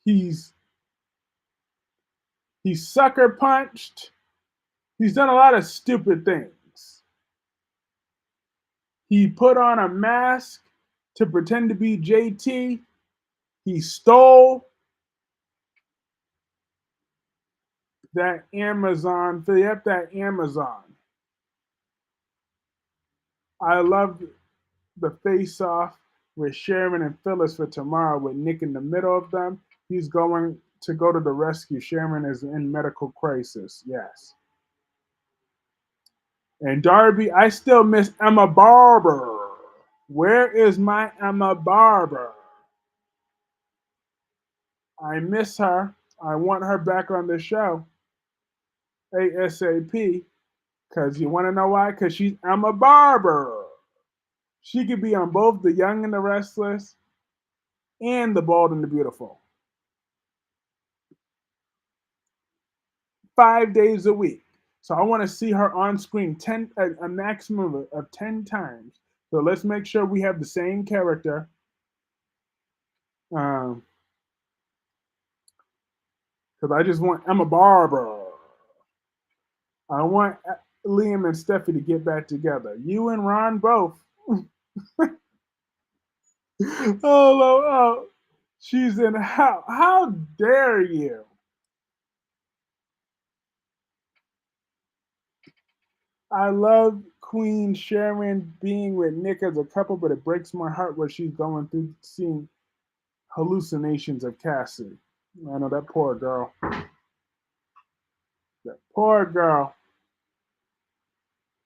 He's sucker punched. He's done a lot of stupid things. He put on a mask to pretend to be JT. He stole that Amazon. Yep, that Amazon. I love the face off with Sharon and Phyllis for tomorrow with Nick in the middle of them. He's going to go to the rescue. Sharon is in medical crisis. Yes. And Darby, I still miss Emma Barber. Where is my Emma Barber? I miss her. I want her back on the show. ASAP. Because you want to know why? Because she's Emma Barber. She could be on both The Young and the Restless and The Bold and the Beautiful. 5 days a week. So I want to see her on screen a maximum of 10 times. So let's make sure we have the same character. Because I just want Emma Barber. I want Liam and Steffi to get back together. You and Ron both. Oh, she's in hell. How dare you? I love Queen Sharon being with Nick as a couple, but it breaks my heart what she's going through seeing hallucinations of Cassie. I know that poor girl. That poor girl.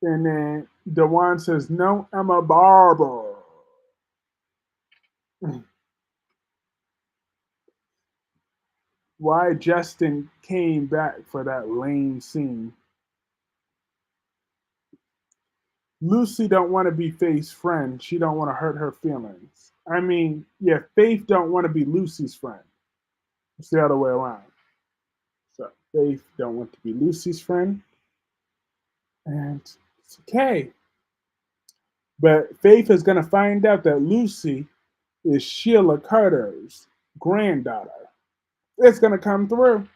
And then Dewan says, no Emma Barber. Why Justin came back for that lame scene. Lucy don't want to be Faith's friend. She don't want to hurt her feelings. I mean, yeah, Faith don't want to be Lucy's friend. It's the other way around. So Faith don't want to be Lucy's friend. And it's okay. But Faith is going to find out that Lucy is Sheila Carter's granddaughter. It's going to come through.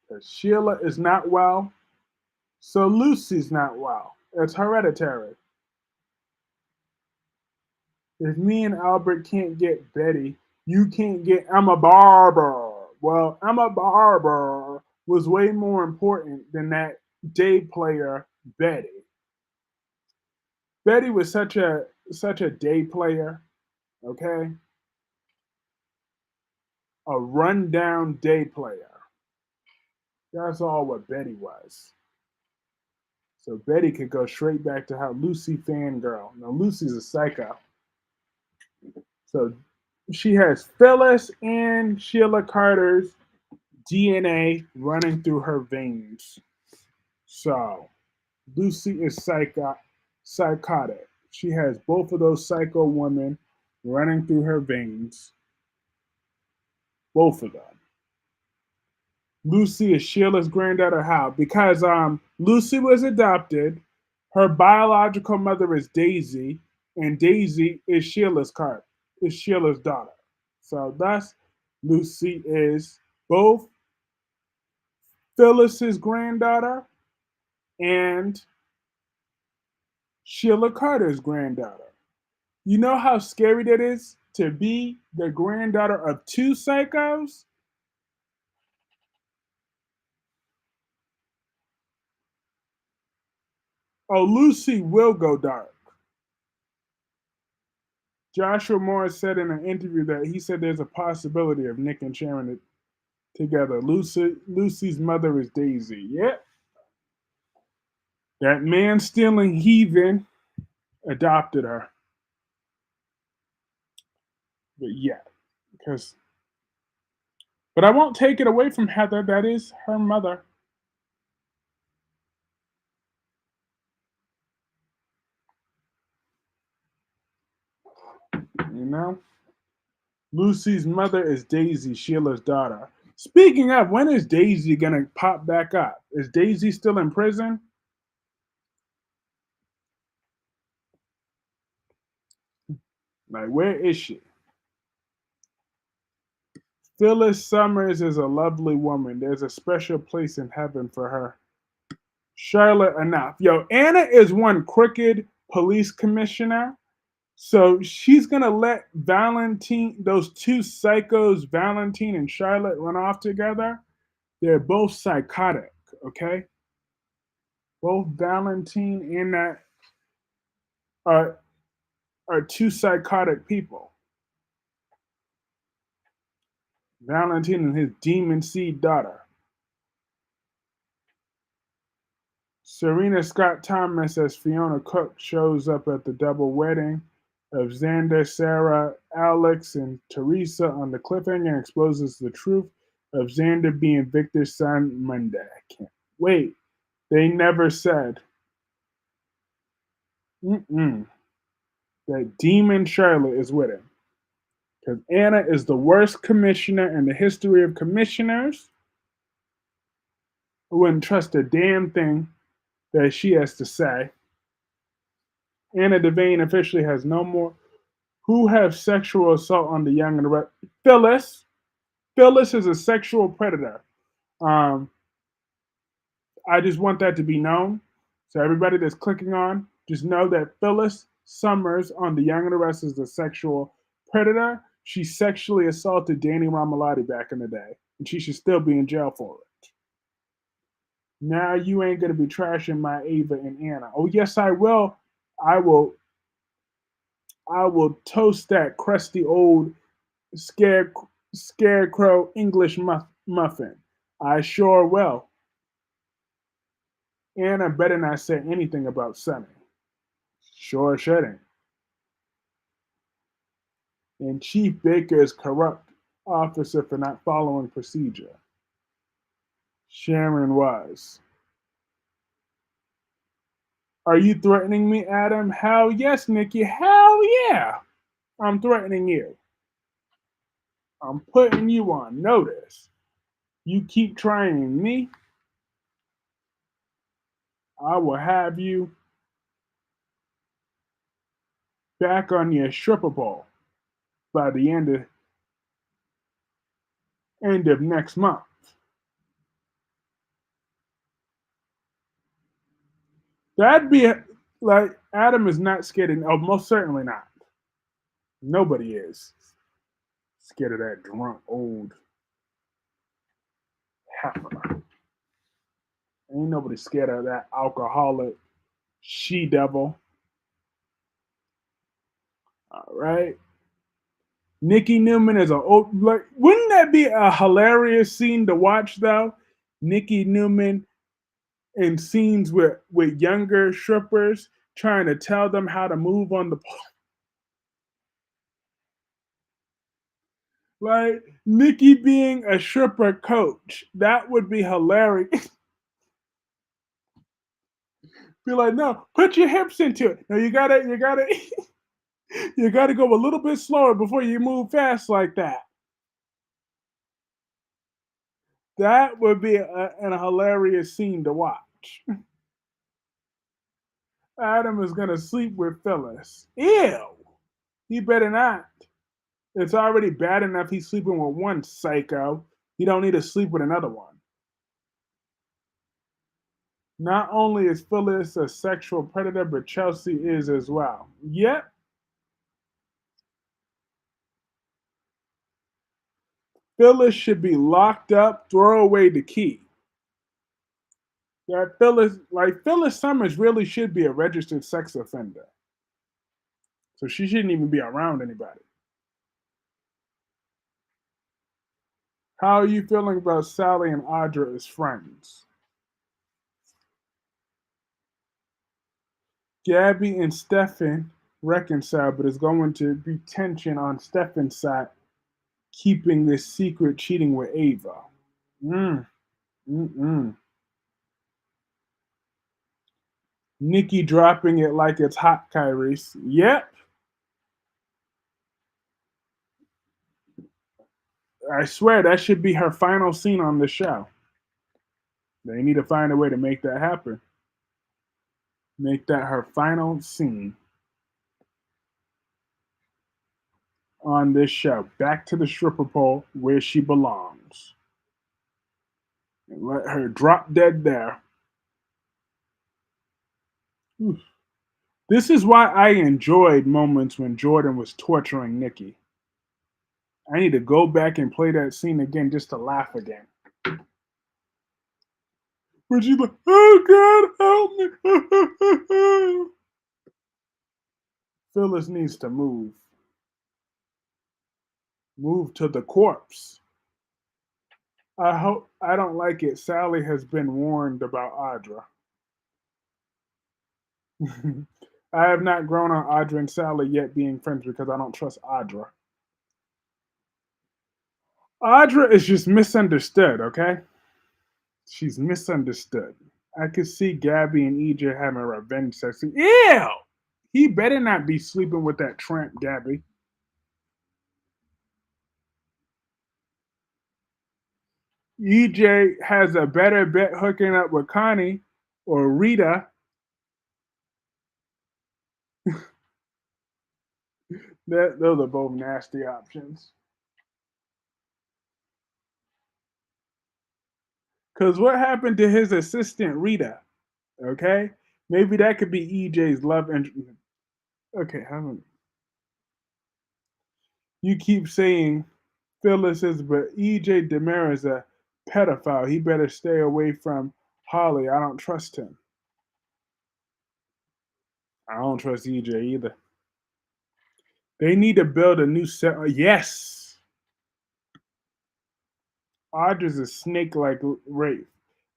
Because Sheila is not well, so Lucy's not well. It's hereditary. If me and Albert can't get Betty, you can't get Emma Barber. Well, Emma Barber was way more important than that day player Betty. Betty was such a day player, okay? A rundown day player. That's all what Betty was. So Betty could go straight back to how Lucy fangirl. Now Lucy's a psycho. So she has Phyllis and Sheila Carter's DNA running through her veins. So Lucy is psychotic. She has both of those psycho women running through her veins. Both of them. Lucy is Sheila's granddaughter. How? Because Lucy was adopted. Her biological mother is Daisy, and Daisy is Sheila's daughter. So thus, Lucy is both Phyllis's granddaughter and Sheila Carter's granddaughter. You know how scary that is to be the granddaughter of two psychos? Oh, Lucy will go dark. Joshua Morris said in an interview that he said there's a possibility of Nick and Sharon together. Lucy's mother is Daisy. Yep. That man stealing heathen adopted her. But yeah, because but I won't take it away from Heather. That is her mother. You know? Lucy's mother is Daisy, Sheila's daughter. Speaking of, when is Daisy gonna pop back up? Is Daisy still in prison? Like, where is she? Phyllis Summers is a lovely woman. There's a special place in heaven for her. Charlotte enough. Yo, Anna is one crooked police commissioner. So she's gonna let Valentine, those two psychos, Valentine and Charlotte, run off together. They're both psychotic, okay? Both Valentine and that are are two psychotic people. Valentine and his demon seed daughter. Serena Scott Thomas as Fiona Cook shows up at the double wedding of Xander, Sarah, Alex, and Teresa on the cliffhanger and exposes the truth of Xander being Victor's son Monday. I can't wait. They never said that Demon Charlotte is with him. Because Anna is the worst commissioner in the history of commissioners who wouldn't trust a damn thing that she has to say. Anna Devane officially has no more. Who have sexual assault on the young and the rest? Phyllis. Phyllis is a sexual predator. Um, I just want that to be known. So everybody that's clicking on, just know that Phyllis Summers on The Young and the Rest is a sexual predator. She sexually assaulted Danny Ramalotti back in the day, and she should still be in jail for it. Now you ain't gonna be trashing my Ava and Anna. Oh yes, I will. I will. I will toast that crusty old scarecrow English muffin. I sure will. Anna better not say anything about Sunny. Sure shouldn't. And Chief Baker is corrupt officer for not following procedure. Sharon was. Are you threatening me, Adam? Hell yes, Nikki. Hell yeah. I'm threatening you. I'm putting you on notice. You keep trying me, I will have you back on your stripper pole by the end of next month. That'd be like Adam is not scared of, oh, most certainly not. Nobody is scared of that drunk old heifer. Ain't nobody scared of that alcoholic she devil. All right. Nikki Newman is a old, like, wouldn't that be a hilarious scene to watch though? Nikki Newman in scenes with younger strippers trying to tell them how to move on the pole. Like Nikki being a stripper coach. That would be hilarious. Be like, no, put your hips into it. No, you gotta go a little bit slower before you move fast like that. That would be a hilarious scene to watch. Adam is gonna sleep with Phyllis. Ew. He better not. It's already bad enough he's sleeping with one psycho. He don't need to sleep with another one. Not only is Phyllis a sexual predator, but Chelsea is as well. Yep, Phyllis should be locked up, throw away the key. That Phyllis Summers really should be a registered sex offender. So she shouldn't even be around anybody. How are you feeling about Sally and Audra as friends? Gabby and Stefan reconcile, but it's going to be tension on Stefan's side, keeping this secret cheating with Ava. Mm, mm-mm. Nikki dropping it like it's hot, Kyrie's. Yep, I swear that should be her final scene on the show. They need to find a way to make that happen. Make that her final scene on this show. Back to the stripper pole where she belongs. And let her drop dead there. Oof. This is why I enjoyed moments when Jordan was torturing Nikki. I need to go back and play that scene again just to laugh again. When she's like, oh God, help me. Phyllis needs to move. Move to the corpse. I hope I don't like it. Sally has been warned about Audra. I have not grown on Audra and Sally yet being friends because I don't trust Audra. Audra is just misunderstood, okay? She's misunderstood. I could see Gabby and EJ having a revenge sex. Ew! He better not be sleeping with that tramp, Gabby. EJ has a better bet hooking up with Connie or Rita. Those are both nasty options. Because what happened to his assistant, Rita? Okay? Maybe that could be EJ's love interest. Okay, you keep saying Phyllis is, but EJ Demare is a pedophile. He better stay away from Holly. I don't trust him. I don't trust EJ either. They need to build a new set. Yes! Audra's a snake like Rafe.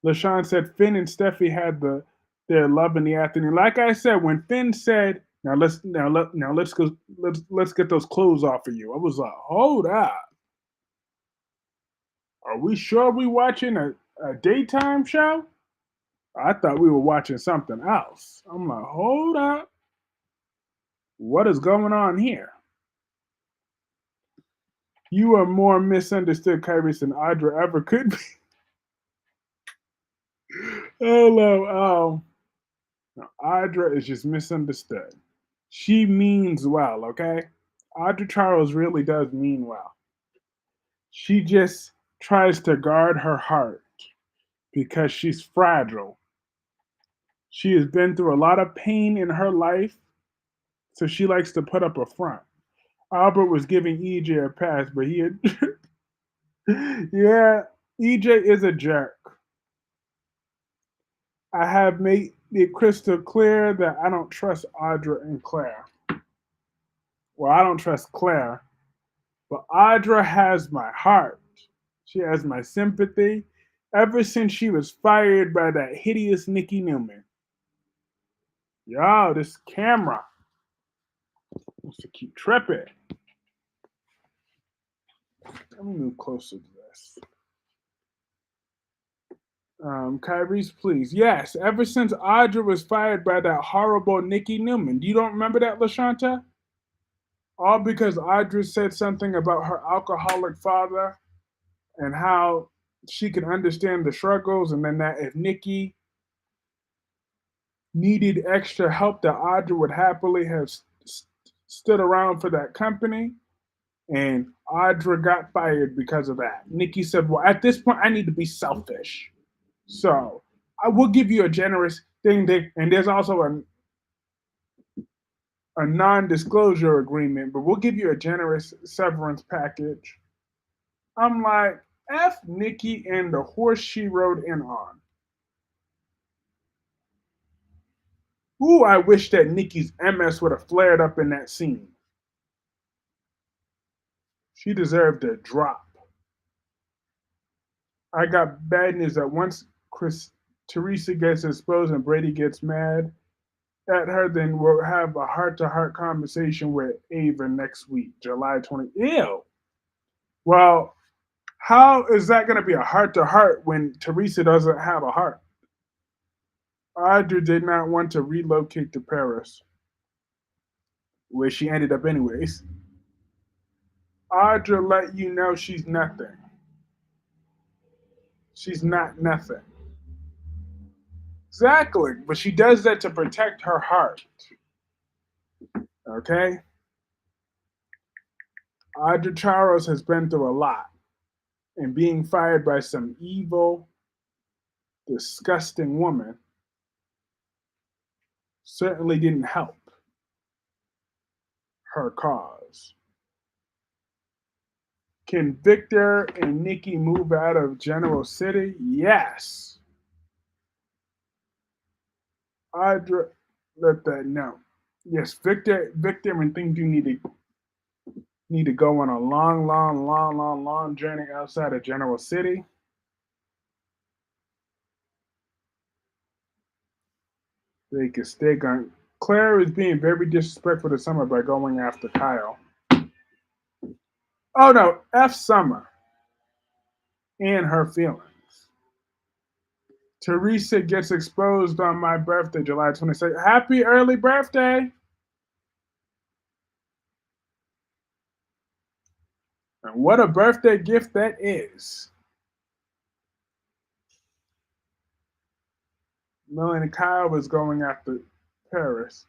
LaShawn said Finn and Steffi had their love in the afternoon. Like I said, when Finn said, let's get those clothes off of you. I was like, hold up. Are we sure we watching a daytime show? I thought we were watching something else. I'm like, hold up. What is going on here? You are more misunderstood, Kyrie, than Audra ever could be. Hello, oh. No, Audra is just misunderstood. She means well, okay? Audra Charles really does mean well. She just tries to guard her heart because she's fragile. She has been through a lot of pain in her life, so she likes to put up a front. Albert was giving EJ a pass, but he had. Yeah, EJ is a jerk. I have made it crystal clear that I don't trust Audra and Claire. Well, I don't trust Claire, but Audra has my heart. She has my sympathy ever since she was fired by that hideous Nikki Newman. Yo, this camera wants to keep tripping. Let me move closer to this. Kyrie's, please. Yes, ever since Audra was fired by that horrible Nikki Newman. You don't remember that, LaShanta? All because Audra said something about her alcoholic father and how she could understand the struggles, and then that if Nikki needed extra help, that Audra would happily have stood around for that company. And Audra got fired because of that. Nikki said, well, at this point, I need to be selfish. So I will give you a generous thing. And there's also a non disclosure agreement, but we'll give you a generous severance package. I'm like, F Nikki and the horse she rode in on. Ooh, I wish that Nikki's MS would have flared up in that scene. She deserved a drop. I got bad news that once Teresa gets exposed and Brady gets mad at her, then we'll have a heart-to-heart conversation with Ava next week, July 20th. Ew. Well, how is that going to be a heart-to-heart when Teresa doesn't have a heart? Audra did not want to relocate to Paris, where she ended up anyways. Audra let you know she's nothing. She's not nothing. Exactly, but she does that to protect her heart. Okay? Audra Charles has been through a lot, and being fired by some evil, disgusting woman certainly didn't help her cause. Can Victor and Nikki move out of General City? Yes. Audra let that know. Yes, Victor and think you need to go on a long journey outside of General City. They can stay going. Claire is being very disrespectful to Summer by going after Kyle. Oh no, F Summer and her feelings. Teresa gets exposed on my birthday, July 26th. Happy early birthday! And what a birthday gift that is. Melanie Kyle was going after Paris.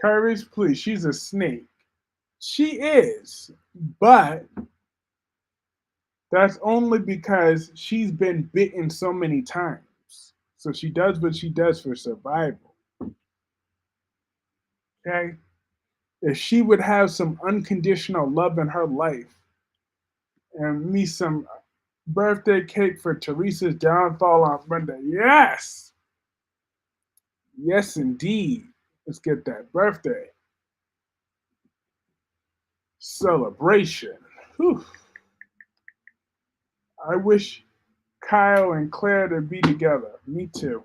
Courage, please. She's a snake. She is, but that's only because she's been bitten so many times. So she does what she does for survival. Okay? If she would have some unconditional love in her life and me some birthday cake for Teresa's downfall on Monday, yes! Yes, indeed. Let's get that birthday celebration. Whew. I wish Kyle and Claire to be together. Me too.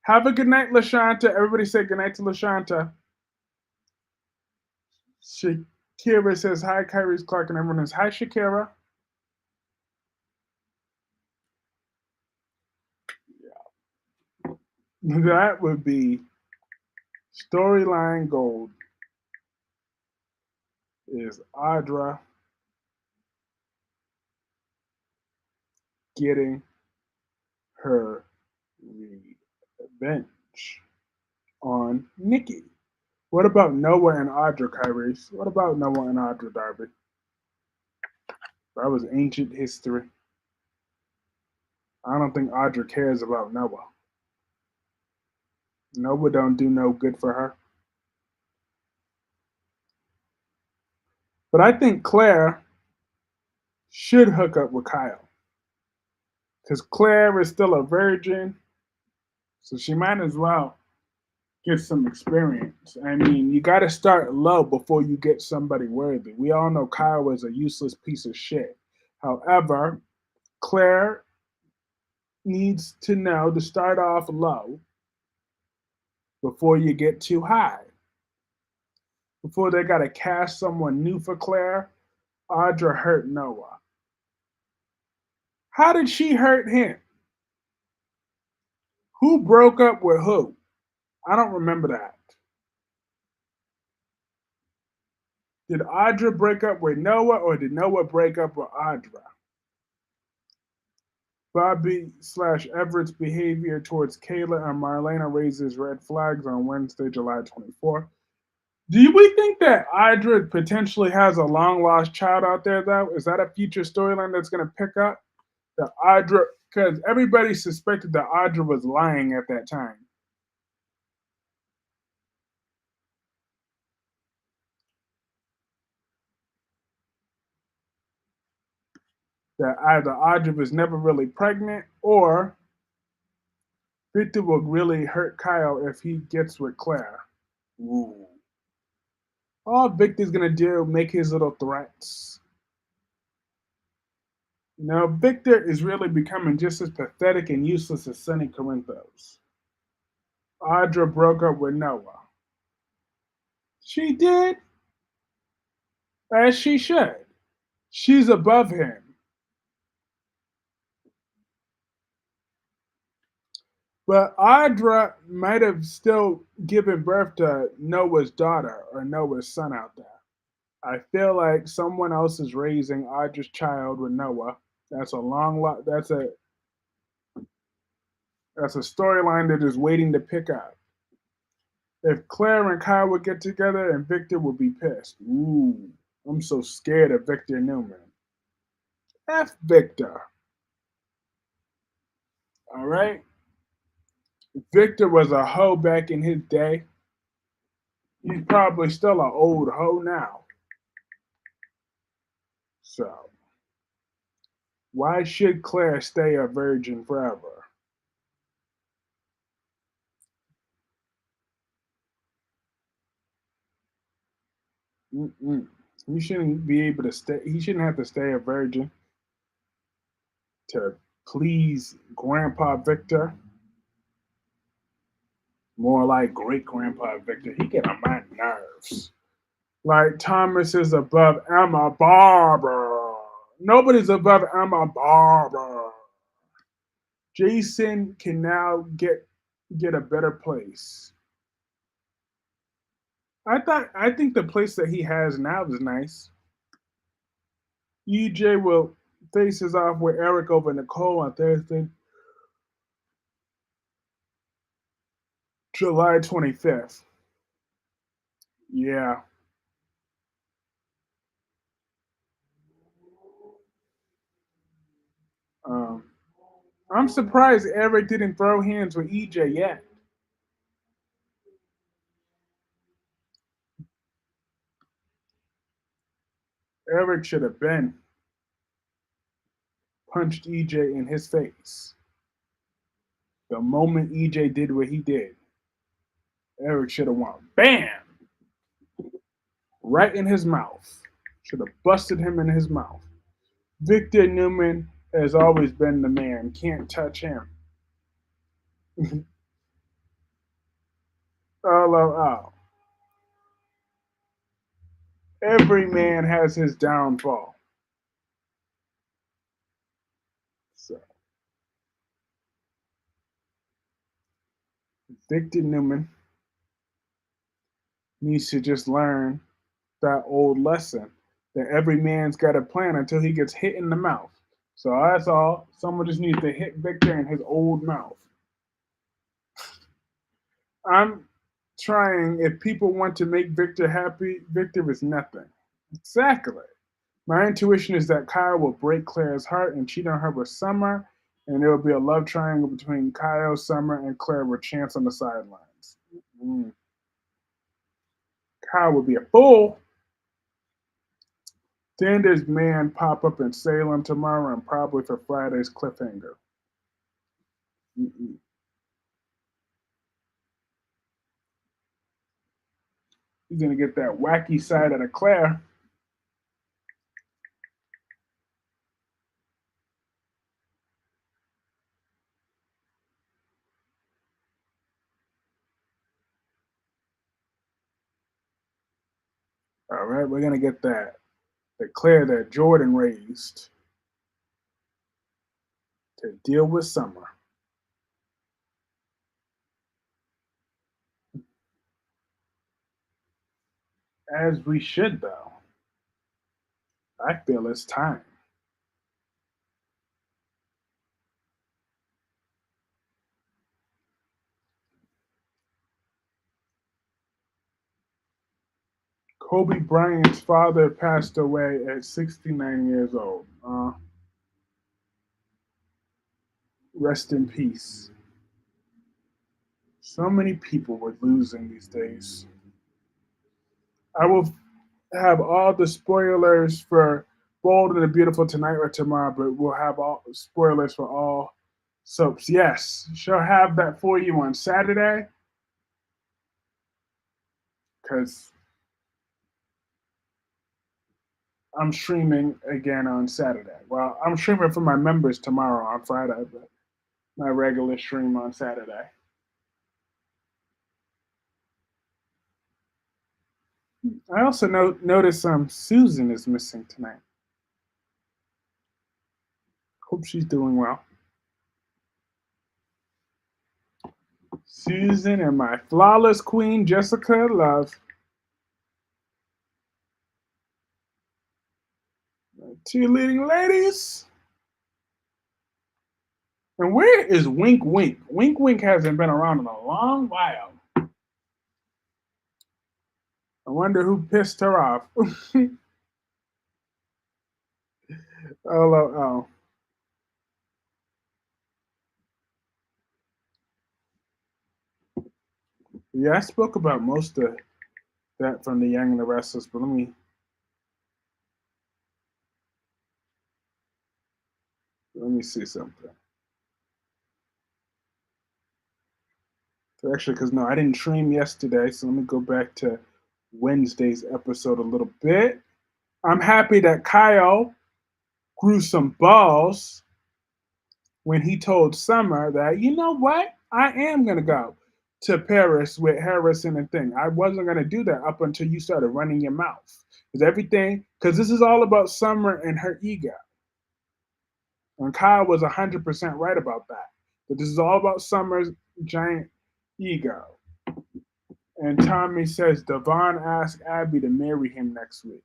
Have a good night, LaShanta. Everybody say good night to LaShanta. Shakira says hi, Kyrie's Clark, and everyone is hi, Shakira. That would be storyline gold. Is Audra getting her revenge on Nikki? What about Noah and Audra, Kyrie? What about Noah and Audra, Darby? That was ancient history. I don't think Audra cares about Noah. Noah don't do no good for her. But I think Claire should hook up with Kyle. Because Claire is still a virgin, so she might as well get some experience. I mean, you got to start low before you get somebody worthy. We all know Kyle was a useless piece of shit. However, Claire needs to know to start off low before you get too high. Before they got to cast someone new for Claire, Audra hurt Noah. How did she hurt him? Who broke up with who? I don't remember that. Did Audra break up with Noah or did Noah break up with Audra? Bobby/Everett's behavior towards Kayla and Marlena raises red flags on Wednesday, July 24th. Do we think that Audra potentially has a long lost child out there, though? Is that a future storyline that's going to pick up? The Audra, because everybody suspected that Audra was lying at that time. That either Audra was never really pregnant or Victor will really hurt Kyle if he gets with Claire. Ooh. All Victor's going to do make his little threats. No, Victor is really becoming just as pathetic and useless as Sonny Corinthos. Audra broke up with Noah. She did, as she should. She's above him. But Audra might have still given birth to Noah's daughter or Noah's son out there. I feel like someone else is raising Audra's child with Noah. That's a long lot. That's a storyline that is waiting to pick up. If Claire and Kyle would get together, and Victor would be pissed. Ooh, I'm so scared of Victor Newman. F Victor. All right. Victor was a hoe back in his day. He's probably still an old hoe now. So why should Claire stay a virgin forever? Mm-mm. He shouldn't be able to stay. He shouldn't have to stay a virgin to please Grandpa Victor. More like great Grandpa Victor. He get on my nerves. Like Thomas is above Emma Barber. Nobody's above Emma Barber. Jason can now get a better place. I think the place that he has now is nice. EJ will faces off with Eric over Nicole on Thursday, July 25th. Yeah. Um, I'm surprised Eric didn't throw hands with EJ yet. Eric should have been punched EJ in his face. The moment EJ did what he did, Eric should have won. Bam! Right in his mouth. Should have busted him in his mouth. Victor Newman has always been the man. Can't touch him. LOL. Every man has his downfall. So Victor Newman needs to just learn that old lesson that every man's got a plan until he gets hit in the mouth. So that's all. Someone just needs to hit Victor in his old mouth. I'm trying. If people want to make Victor happy, Victor is nothing. Exactly. My intuition is that Kyle will break Claire's heart and cheat on her with Summer, and there will be a love triangle between Kyle, Summer, and Claire with Chance on the sidelines. Mm. Kyle will be a fool. Then there's Man pop up in Salem tomorrow and probably for Friday's cliffhanger. Mm-mm. He's gonna get that wacky side out of Claire. All right, we're gonna get that the Claire that Jordan raised to deal with Summer, as we should though. I feel it's time. Kobe Bryant's father passed away at 69 years old. Rest in peace. So many people were losing these days. I will have all the spoilers for Bold and the Beautiful tonight or tomorrow, but we'll have all spoilers for all soaps. Yes, she'll have that for you on Saturday because I'm streaming again on Saturday. Well, I'm streaming for my members tomorrow on Friday, but my regular stream on Saturday. I also noticed Susan is missing tonight. Hope she's doing well. Susan and my flawless queen, Jessica Love. Two leading ladies. And where is Wink Wink? Wink Wink hasn't been around in a long while. I wonder who pissed her off. Oh. Yeah, I spoke about most of that from The Young and the Restless, but let me see something. Actually, because no, I didn't stream yesterday, so let me go back to Wednesday's episode a little bit. I'm happy that Kyle grew some balls when he told Summer that, you know what, I am going to go to Paris with Harrison and thing. I wasn't going to do that up until you started running your mouth. Because this is all about Summer and her ego. And Kyle was 100% right about that. But this is all about Summer's giant ego. And Tommy says Devon asked Abby to marry him next week.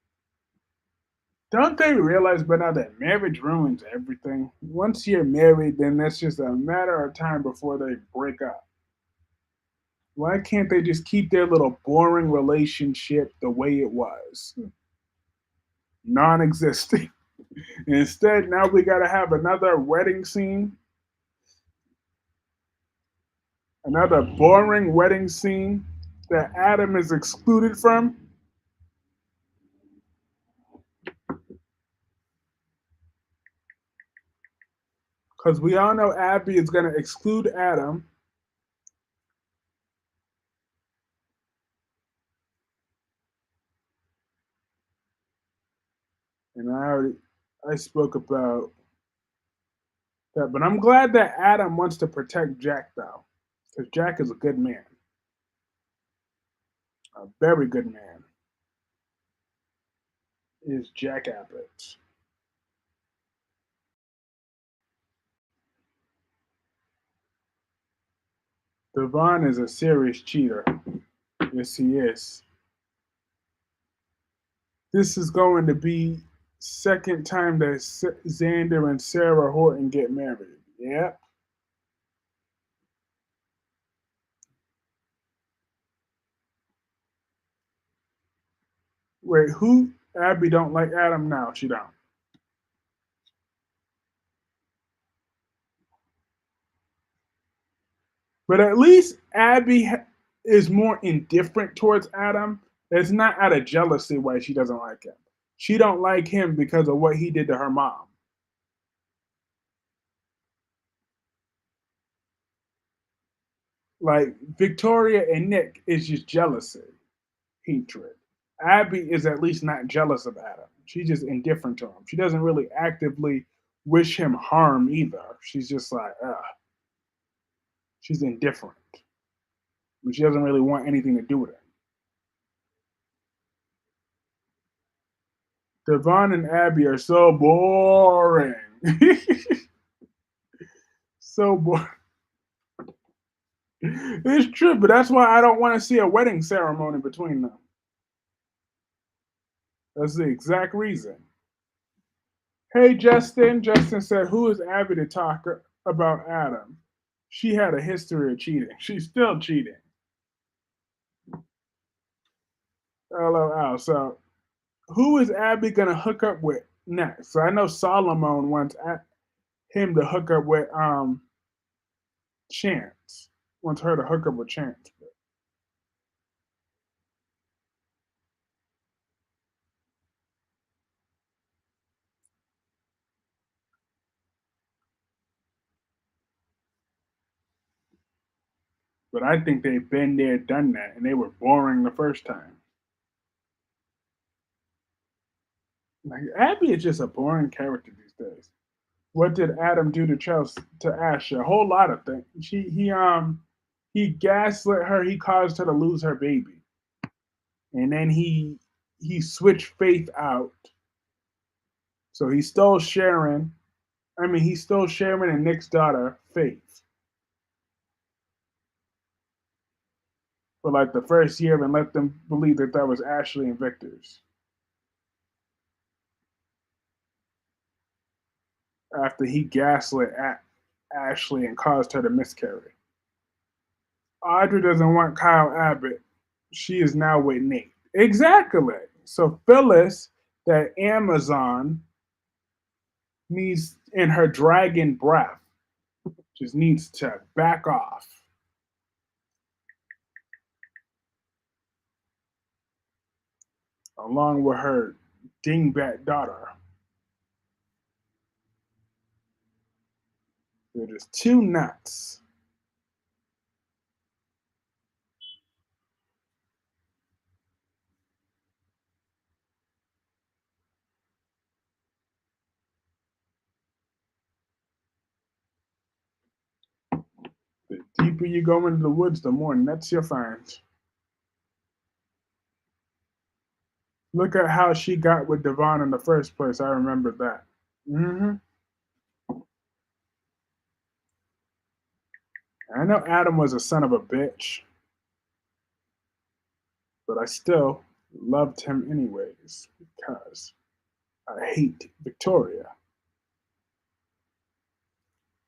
Don't they realize by now that marriage ruins everything? Once you're married, then that's just a matter of time before they break up. Why can't they just keep their little boring relationship the way it was? Non existing. Instead, now we got to have another wedding scene, another boring wedding scene that Adam is excluded from. Because we all know Abby is going to exclude Adam. And I spoke about that, but I'm glad that Adam wants to protect Jack though, because Jack is a good man, a very good man. Is Jack Abbott? Devon is a serious cheater. Yes, he is. This is going to be second time that Xander and Sarah Horton get married. Yep. Wait, who? Abby don't like Adam now. She don't. But at least Abby is more indifferent towards Adam. It's not out of jealousy why she doesn't like him. She don't like him because of what he did to her mom. Like Victoria and Nick is just jealousy, hatred. Abby is at least not jealous of Adam. She's just indifferent to him. She doesn't really actively wish him harm either. She's just like, she's indifferent. She doesn't really want anything to do with him. Devon and Abby are so boring. So boring. It's true, but that's why I don't want to see a wedding ceremony between them. That's the exact reason. Hey, Justin. Justin said, who is Abby to talk about Adam? She had a history of cheating. She's still cheating. LOL. So who is Abby gonna hook up with next? So I know Solomon wants him to hook up with Chance. Wants her to hook up with Chance. But I think they've been there, done that, and they were boring the first time. Like Abby is just a boring character these days. What did Adam do to Chelsea to Asha? A whole lot of things. He gaslit her. He caused her to lose her baby, and then he switched Faith out. So he stole Sharon. I mean, he stole Sharon and Nick's daughter, Faith, for like the first year and let them believe that that was Ashley and Victor's. After he gaslit Ashley and caused her to miscarry. Audra doesn't want Kyle Abbott. She is now with Nate. Exactly. So Phyllis, that Amazon, needs in her dragon breath, just needs to back off, along with her dingbat daughter. They're just too nuts. The deeper you go into the woods, the more nuts you'll find. Look at how she got with Devon in the first place. I remember that. Hmm. I know Adam was a son of a bitch, but I still loved him anyways because I hate Victoria.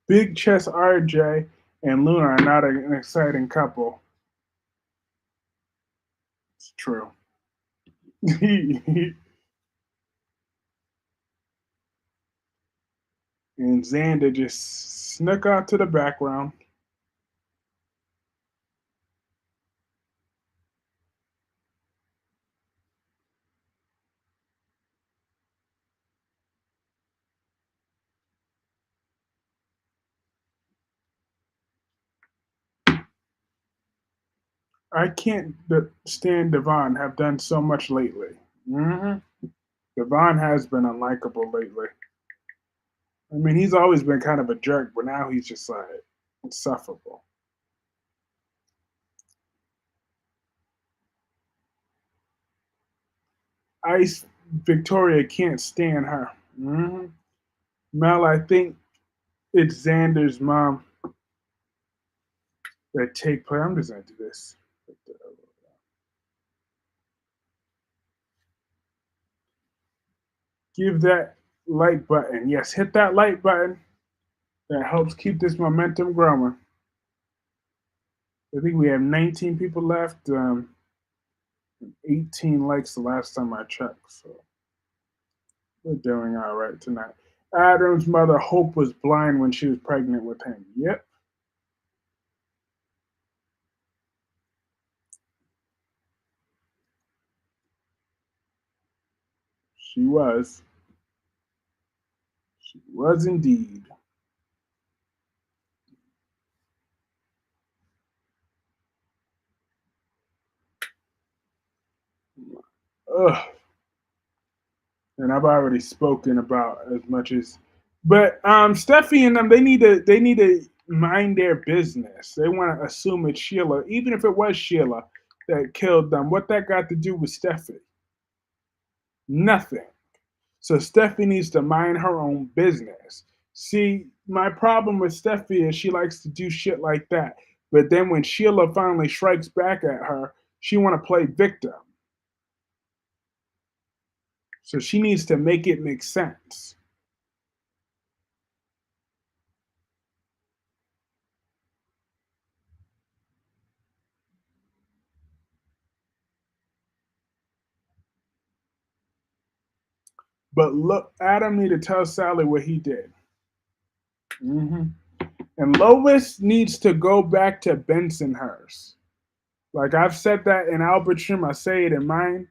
Big Chest RJ and Luna are not an exciting couple. It's true. And Xander just snuck out to the background. I can't stand Devon. Have done so much lately. Hmm. Devon has been unlikable lately. I mean, he's always been kind of a jerk, but now he's just like insufferable. Ice Victoria can't stand her. Hmm. Mel, I think it's Xander's mom that take place. I'm just gonna do this. Give that like button. Yes, hit that like button. That helps keep this momentum growing. I think we have 19 people left. 18 likes the last time I checked, so we're doing all right tonight. Adam's mother, Hope, was blind when she was pregnant with him. Yep, she was. She was indeed. Ugh. And I've already spoken about as much as, but Steffi and them, they need to mind their business. They want to assume it's Sheila, even if it was Sheila that killed them. What that got to do with Steffi? Nothing. So Steffi needs to mind her own business. See, my problem with Steffi is she likes to do shit like that. But then when Sheila finally strikes back at her, she want to play victim. So she needs to make it make sense. But look, Adam need to tell Sally what he did. hmm And Lois needs to go back to Bensonhurst. Like I've said that in Albertram, I say it in mine.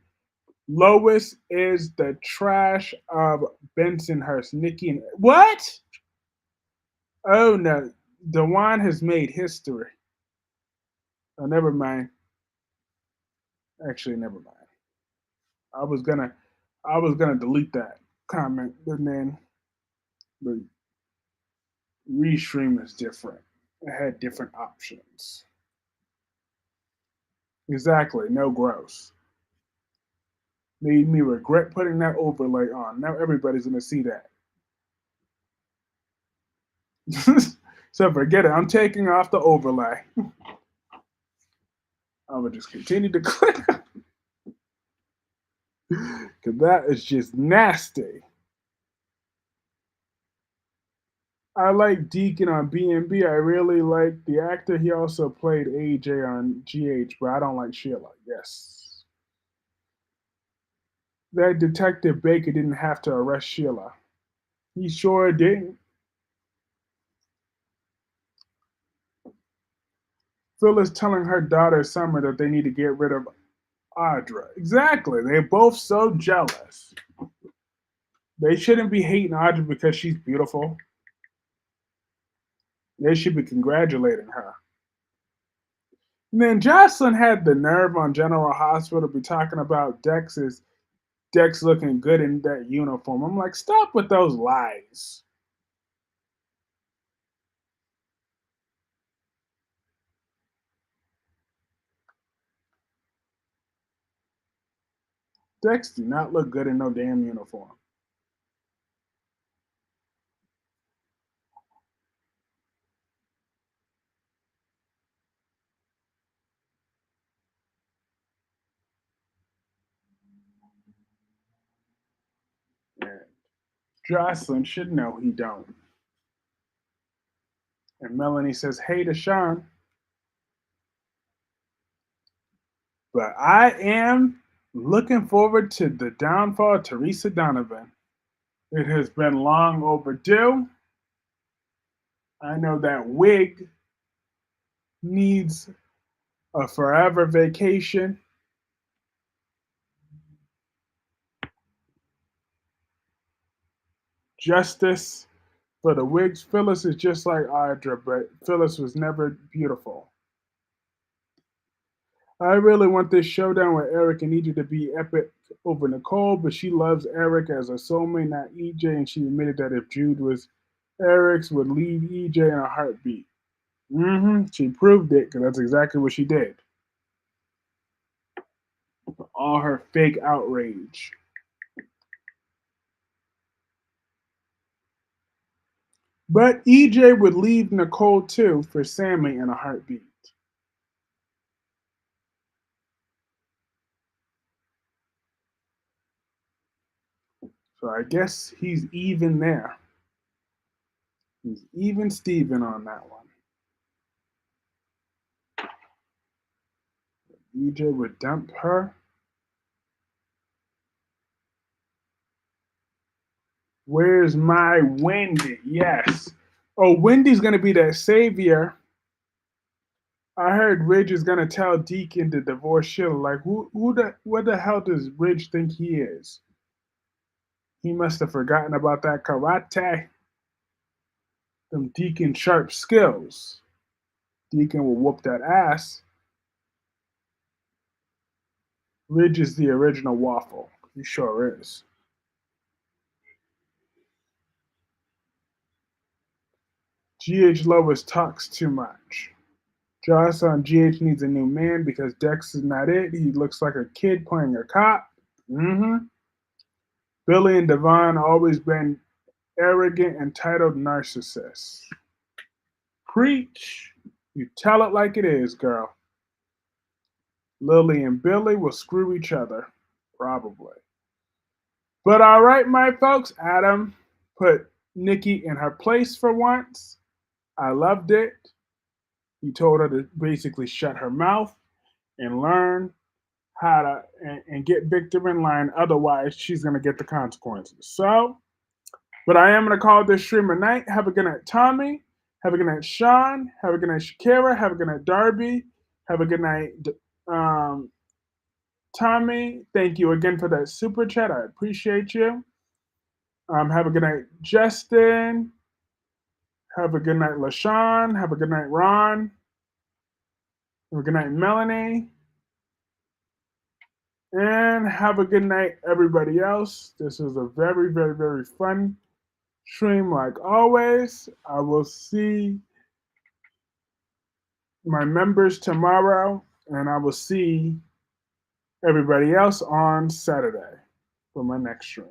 Lois is the trash of Bensonhurst. Nikki and what? Oh no, Dewan has made history. Oh, never mind. Actually, never mind. I was gonna, I was gonna delete that comment, but then the restream is different. It had different options. Exactly, no gross. Made me regret putting that overlay on. Now everybody's gonna see that. So forget it. I'm taking off the overlay. I will just continue to click because that is just nasty. I like Deacon on B&B. I really like the actor. He also played AJ on GH, but I don't like Sheila. Yes. That Detective Baker didn't have to arrest Sheila. He sure didn't. Phyllis telling her daughter Summer that they need to get rid of Audra. Exactly. They're both so jealous. They shouldn't be hating Audra because she's beautiful. They should be congratulating her. And then Jocelyn had the nerve on General Hospital to be talking about Dex looking good in that uniform. I'm like, stop with those lies. Dex do not look good in no damn uniform. And Jocelyn should know he don't. And Melanie says, hey to Sean, but I am looking forward to the downfall of Teresa Donovan. It has been long overdue. I know that wig needs a forever vacation. Justice for the wigs. Phyllis is just like Audra, but Phyllis was never beautiful. I really want this showdown with Eric and EJ to be epic over Nicole, but she loves Eric as a soulmate, not EJ, and she admitted that if Jude was Eric's, would leave EJ in a heartbeat. She proved it because that's exactly what she did. All her fake outrage. But EJ would leave Nicole too for Sammy in a heartbeat. So I guess he's even there. He's even Steven on that one. EJ would dump her. Where's my Wendy? Yes. Oh, Wendy's gonna be that savior. I heard Ridge is gonna tell Deacon to divorce Sheila. Like, what the hell does Ridge think he is? He must have forgotten about that karate. Them Deacon sharp skills. Deacon will whoop that ass. Ridge is the original waffle. He sure is. GH Lois talks too much. Joss on GH needs a new man because Dex is not it. He looks like a kid playing a cop. Mm-hmm. Billy and Devon always been arrogant, entitled narcissists. Preach. You tell it like it is, girl. Lily and Billy will screw each other. Probably. But all right, my folks, Adam put Nikki in her place for once. I loved it. He told her to basically shut her mouth and learn how to and get Victor in line. Otherwise, she's gonna get the consequences. So, but I am gonna call this stream a night. Have a good night, Tommy. Have a good night, Sean. Have a good night, Shakira. Have a good night, Darby. Have a good night, um, Tommy. Thank you again for that super chat. I appreciate you. Have a good night, Justin. Have a good night, LaShawn. Have a good night, Ron. Have a good night, Melanie. And have a good night, everybody else. This is a very, very, very fun stream, like always. I will see my members tomorrow, and I will see everybody else on Saturday for my next stream.